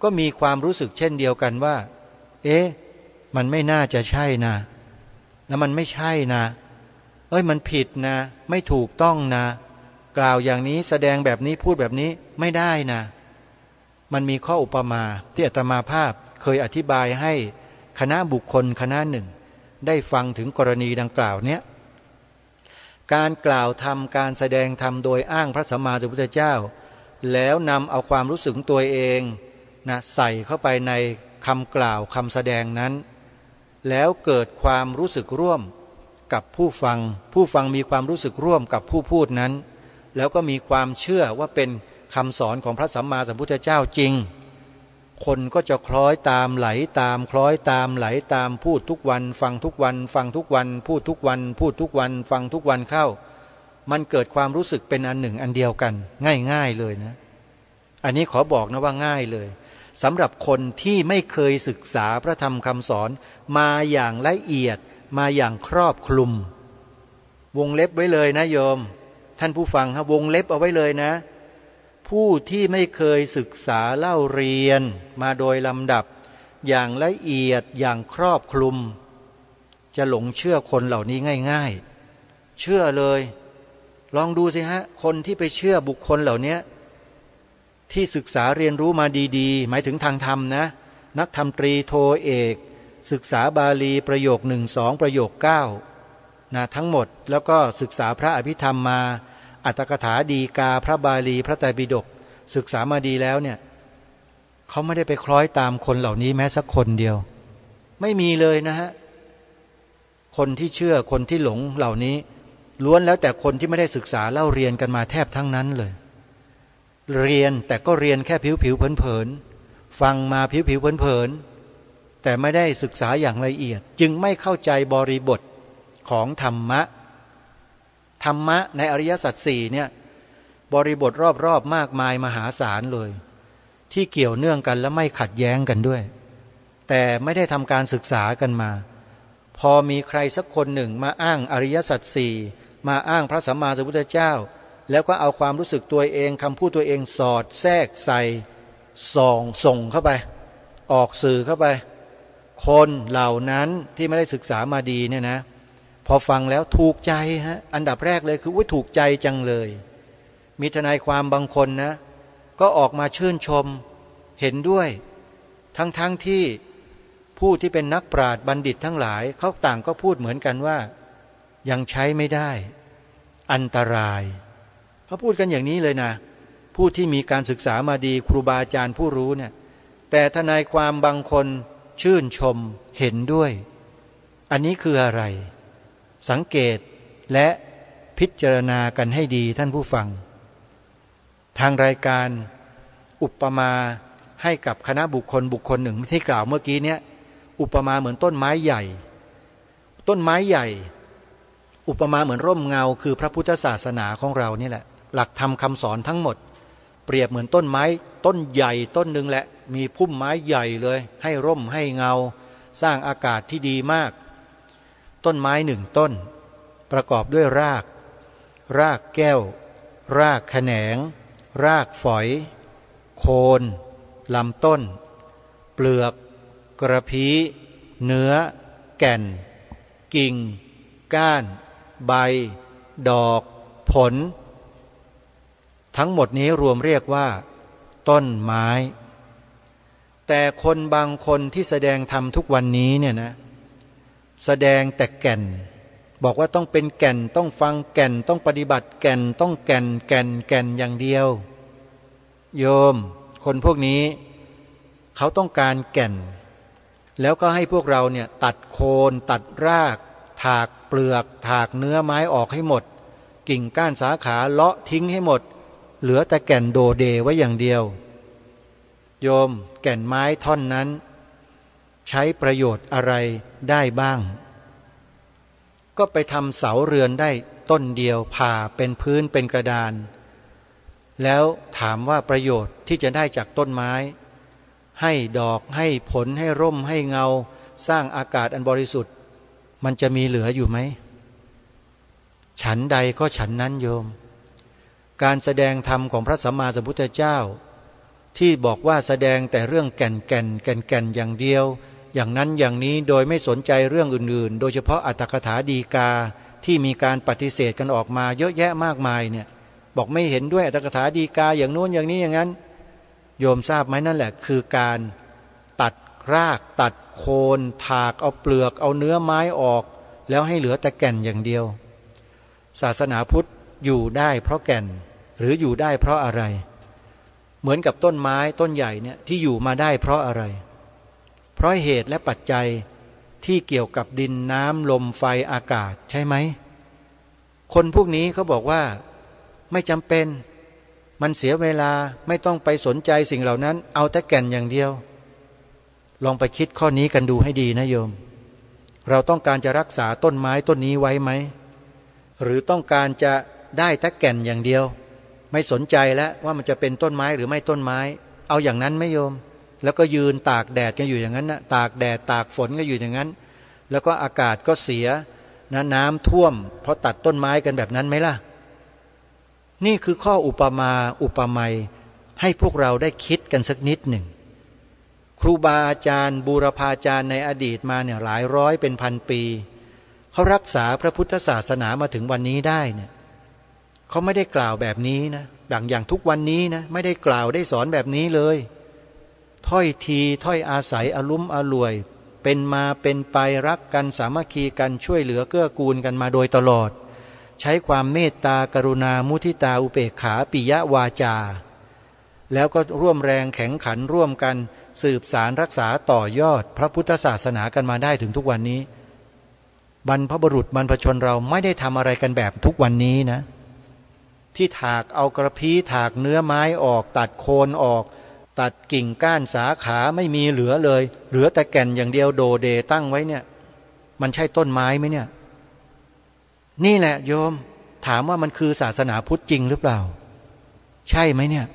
ก็มีความรู้สึกเช่นเดียวกันว่ามันไม่น่าจะใช่นะแล้วมันไม่ใช่นะมันผิดนะไม่ถูกต้องนะกล่าวอย่างนี้แสดงแบบนี้พูดแบบนี้ไม่ได้นะมันมีข้ออุปมาที่อาตมาภาพเคยอธิบายให้คณะบุคคลคณะหนึ่งได้ฟังถึงกรณีดังกล่าวเนี้ยการกล่าวธรรมการแสดงธรรมโดยอ้างพระสัมมาสัมพุทธเจ้าแล้วนำเอาความรู้สึกตัวเองนะใส่เข้าไปในคำกล่าวคำแสดงนั้นแล้วเกิดความรู้สึกร่วมกับผู้ฟังผู้ฟังมีความรู้สึกร่วมกับผู้พูดนั้นแล้วก็มีความเชื่อว่าเป็นคำสอนของพระสัมมาสัมพุทธเจ้าจริงคนก็จะคล้อยตามไหลตามคล้อยตามไหลตามพูดทุกวันฟังทุกวันฟังทุกวันพูดทุกวันพูดทุกวันฟังทุกวันเข้ามันเกิดความรู้สึกเป็นอันหนึ่งอันเดียวกันง่ายๆเลยนะอันนี้ขอบอกนะว่าง่ายเลยสำหรับคนที่ไม่เคยศึกษาพระธรรมคำสอนมาอย่างละเอียดมาอย่างครอบคลุมวงเล็บไว้เลยนะโยมท่านผู้ฟังครับวงเล็บเอาไว้เลยนะผู้ที่ไม่เคยศึกษาเล่าเรียนมาโดยลำดับอย่างละเอียดอย่างครอบคลุมจะหลงเชื่อคนเหล่านี้ง่ายๆเชื่อเลยลองดูสิฮะคนที่ไปเชื่อบุคคลเหล่านี้ ที่ศึกษาเรียนรู้มาดีๆหมายถึงทางธรรมนะนักธรรมตรีโทเอกศึกษาบาลีประโยค1 2ประโยค9นะทั้งหมดแล้วก็ศึกษาพระอภิธรรมมาอัตถกถาดีกาพระบาลีพระไตรปิฎกศึกษามาดีแล้วเนี่ยเขาไม่ได้ไปคล้อยตามคนเหล่านี้แม้สักคนเดียวไม่มีเลยนะฮะคนที่เชื่อคนที่หลงเหล่านี้ล้วนแล้วแต่คนที่ไม่ได้ศึกษาเล่าเรียนกันมาแทบทั้งนั้นเลยเรียนแต่ก็เรียนแค่ผิวๆเผินๆฟังมาผิวๆเผินๆแต่ไม่ได้ศึกษาอย่างละเอียดจึงไม่เข้าใจบริบทของธรรมะในอริยสัจสี่เนี่ยบริบทรอบๆมากมายมหาศาลเลยที่เกี่ยวเนื่องกันและไม่ขัดแย้งกันด้วยแต่ไม่ได้ทำการศึกษากันมาพอมีใครสักคนหนึ่งมาอ้างอริยสัจสี่มาอ้างพระสัมมาสัมพุทธเจ้าแล้วก็เอาความรู้สึกตัวเองคำพูดตัวเองสอดแทรกใส่ส่งเข้าไปออกสื่อเข้าไปคนเหล่านั้นที่ไม่ได้ศึกษามาดีเนี่ยนะพอฟังแล้วถูกใจฮะอันดับแรกเลยคือว่าถูกใจจังเลยมีทนายความบางคนนะก็ออกมาชื่นชมเห็นด้วยทั้งที่ผู้ที่เป็นนักปราชญ์บัณฑิตทั้งหลายเขาต่างก็พูดเหมือนกันว่ายังใช้ไม่ได้อันตรายเขาพูดกันอย่างนี้เลยนะผู้ที่มีการศึกษามาดีครูบาอาจารย์ผู้รู้เนี่ยแต่ทนายความบางคนชื่นชมเห็นด้วยอันนี้คืออะไรสังเกตและพิจารณากันให้ดีท่านผู้ฟังทางรายการอุปมาให้กับคณะบุคคลหนึ่งที่กล่าวเมื่อกี้เนี่ยอุปมาเหมือนต้นไม้ใหญ่อุปมาเหมือนร่มเงาคือพระพุทธศาสนาของเรานี่แหละหลักธรรมคำสอนทั้งหมดเปรียบเหมือนต้นไม้ต้นใหญ่ต้นหนึ่งแหละมีพุ่มไม้ใหญ่เลยให้ร่มให้เงาสร้างอากาศที่ดีมากต้นไม้1 ต้นประกอบด้วยรากแก้วรากแขนงรากฝอยโคนลำต้นเปลือกกระพี้เนื้อแก่นกิ่งก้านใบดอกผลทั้งหมดนี้รวมเรียกว่าต้นไม้แต่คนบางคนที่แสดงธรรมทุกวันนี้เนี่ยนะแสดงแต่แก่นบอกว่าต้องเป็นแก่นต้องฟังแก่นต้องปฏิบัติแก่นต้องแก่นอย่างเดียวโยมคนพวกนี้เขาต้องการแก่นแล้วก็ให้พวกเราเนี่ยตัดโคนตัดรากถากเปลือกถากเนื้อไม้ออกให้หมดกิ่งก้านสาขาเลาะทิ้งให้หมดเหลือแต่แก่นโดเดไว้อย่างเดียวโยมแก่นไม้ท่อนนั้นใช้ประโยชน์อะไรได้บ้างก็ไปทำเสาเรือนได้ต้นเดียวผ่าเป็นพื้นเป็นกระดานแล้วถามว่าประโยชน์ที่จะได้จากต้นไม้ให้ดอกให้ผลให้ร่มให้เงาสร้างอากาศอันบริสุทธิ์มันจะมีเหลืออยู่ไหมฉันใดก็ฉันนั้นโยมการแสดงธรรมของพระสัมมาสัมพุทธเจ้าที่บอกว่าแสดงแต่เรื่องแก่นอย่างเดียวอย่างนั้นอย่างนี้โดยไม่สนใจเรื่องอื่นๆโดยเฉพาะอัตถกถาดีกาที่มีการปฏิเสธกันออกมาเยอะแยะมากมายเนี่ยบอกไม่เห็นด้วยอัตถกถาดีกาอย่างโน้นอย่างนี้อย่างนั้นโยมทราบไหมนั่นแหละคือการตัดรากตัดโคนถากเอาเปลือกเอาเนื้อไม้ออกแล้วให้เหลือแต่แก่นอย่างเดียวศาสนาพุทธอยู่ได้เพราะแก่นหรืออยู่ได้เพราะอะไรเหมือนกับต้นไม้ต้นใหญ่เนี่ยที่อยู่มาได้เพราะอะไรเพราะเหตุและปัจจัยที่เกี่ยวกับดินน้ำลมไฟอากาศใช่ไหมคนพวกนี้เขาบอกว่าไม่จำเป็นมันเสียเวลาไม่ต้องไปสนใจสิ่งเหล่านั้นเอาแต่แก่นอย่างเดียวลองไปคิดข้อนี้กันดูให้ดีนะโยมเราต้องการจะรักษาต้นไม้ต้นนี้ไว้ไหมหรือต้องการจะได้แต่แก่นอย่างเดียวไม่สนใจแล้วว่ามันจะเป็นต้นไม้หรือไม่ต้นไม้เอาอย่างนั้นไหมโยมแล้วก็ยืนตากแดดกันอยู่อย่างนั้นนะตากแดดตากฝนก็อยู่อย่างนั้นแล้วก็อากาศก็เสียนะน้ำท่วมเพราะตัดต้นไม้กันแบบนั้นไหมล่ะนี่คือข้ออุปมาอุปไมยให้พวกเราได้คิดกันสักนิดหนึ่งครูบาอาจารย์บูรพาจารย์ในอดีตมาเนี่ยหลายร้อยเป็นพันปีเขารักษาพระพุทธศาสนามาถึงวันนี้ได้เนี่ยเขาไม่ได้กล่าวแบบนี้นะ อย่างทุกวันนี้นะไม่ได้กล่าวได้สอนแบบนี้เลยถ้อยทีถ้อยอาศัยอลุ่มอล่วยเป็นมาเป็นไปรักกันสามัคคีกันช่วยเหลือเกื้อกูลกันมาโดยตลอดใช้ความเมตตากรุณามุทิตาอุเบกขาปิยวาจาแล้วก็ร่วมแรงแข็งขันร่วมกันสืบสารรักษาต่อยอดพระพุทธศาสนากันมาได้ถึงทุกวันนี้บรรพบุรุษบรรพชนเราไม่ได้ทำอะไรกันแบบทุกวันนี้นะที่ถากเอากระพี้ถากเนื้อไม้ออกตัดโคนออกตัดกิ่งก้านสาขาไม่มีเหลือเลยเหลือแต่แก่นอย่างเดียวโดเดตั้งไว้เนี่ยมันใช่ต้นไม้ไหมเนี่ยนี่แหละโยมถามว่ามันคือศาสนาพุทธจริงหรือเปล่าใช่ไหมเนี่ย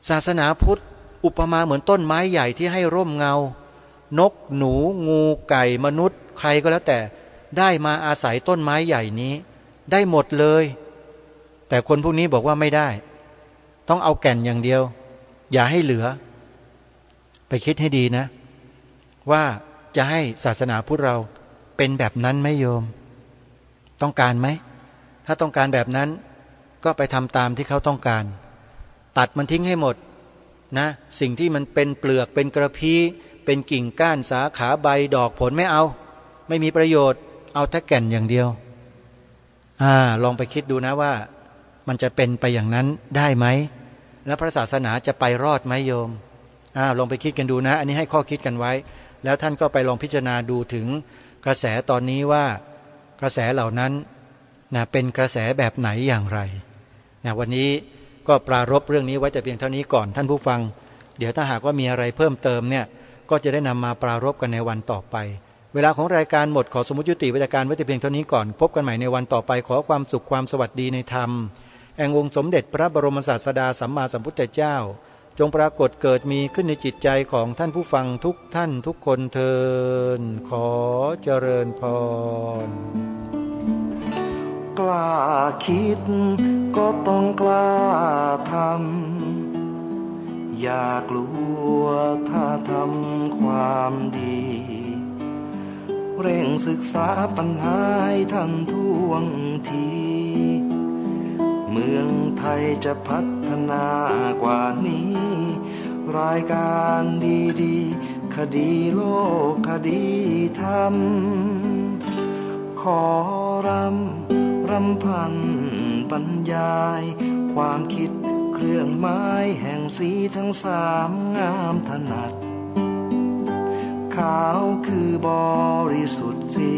ศาสนาพุทธอุปมาเหมือนต้นไม้ใหญ่ที่ให้ร่มเงานกหนูงูไก่มนุษย์ใครก็แล้วแต่ได้มาอาศัยต้นไม้ใหญ่นี้ได้หมดเลยแต่คนพวกนี้บอกว่าไม่ได้ต้องเอาแก่นอย่างเดียวอย่าให้เหลือไปคิดให้ดีนะว่าจะให้ศาสนาพุทธเราเป็นแบบนั้นไหมโยมต้องการไหมถ้าต้องการแบบนั้นก็ไปทำตามที่เขาต้องการตัดมันทิ้งให้หมดนะสิ่งที่มันเป็นเปลือกเป็นกระพี้เป็นกิ่งก้านสาขาใบดอกผลไม่เอาไม่มีประโยชน์เอาแต่แก่นอย่างเดียวลองไปคิดดูนะว่ามันจะเป็นไปอย่างนั้นได้ไหมแล้วพระศาสนาจะไปรอดไหมโยมลองไปคิดกันดูนะอันนี้ให้ข้อคิดกันไว้แล้วท่านก็ไปลองพิจารณาดูถึงกระแสตอนนี้ว่ากระแสเหล่านั้นนะเป็นกระแสแบบไหนอย่างไรนะวันนี้ก็ปรารภเรื่องนี้ไว้แต่เพียงเท่านี้ก่อนท่านผู้ฟังเดี๋ยวถ้าหากว่ามีอะไรเพิ่มเติมเนี่ยก็จะได้นำมาปรารภกันในวันต่อไปเวลาของรายการหมดขอสมมุติยุติรายการไว้แต่เพียงเท่านี้ก่อนพบกันใหม่ในวันต่อไปขอความสุขความสวัสดีในธรรมแห่งองค์สมเด็จพระบรมศาสดาสัมมาสัมพุทธเจ้าจงปรากฏเกิดมีขึ้นในจิตใจของท่านผู้ฟังทุกท่านทุกคนเทินขอเจริญพรกล้าคิดก็ต้องกล้าทำอย่ากลัวถ้าทำความดีเร่งศึกษาปัญหาให้ทันท่วงทีเมืองไทยจะพัฒนากว่านี้รายการดีๆคดีโลกคดีธรรมขอรำพันบรรยายความคิดเครื่องไม้แห่งสีทั้งสามงามถนัดขาวคือบริสุทธิ์สี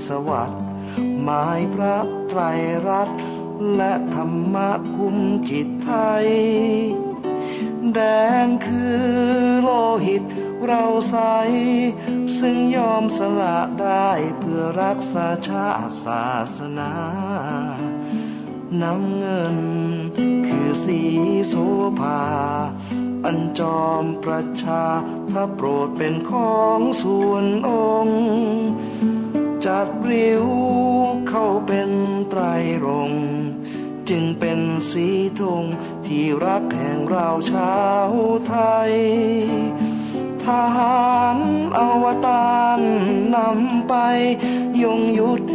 สวัสดิ์หมายพระไตรรัตน์และธรรมะคุ้มจิตไทยแดงคือโลหิตเราใสซึ่งยอมสละได้เพื่อรักษาชาติศาสนาน้ำเงินคือสีโสภาอันจอมประชาถ้าโปรดเป็นของส่วนองค์จัดริ้วเข้าเป็นไตรรงค์จึงเป็นสีธงที่รักแห่งเราชาวไทยทหารอวตารนำไปยงยุทธ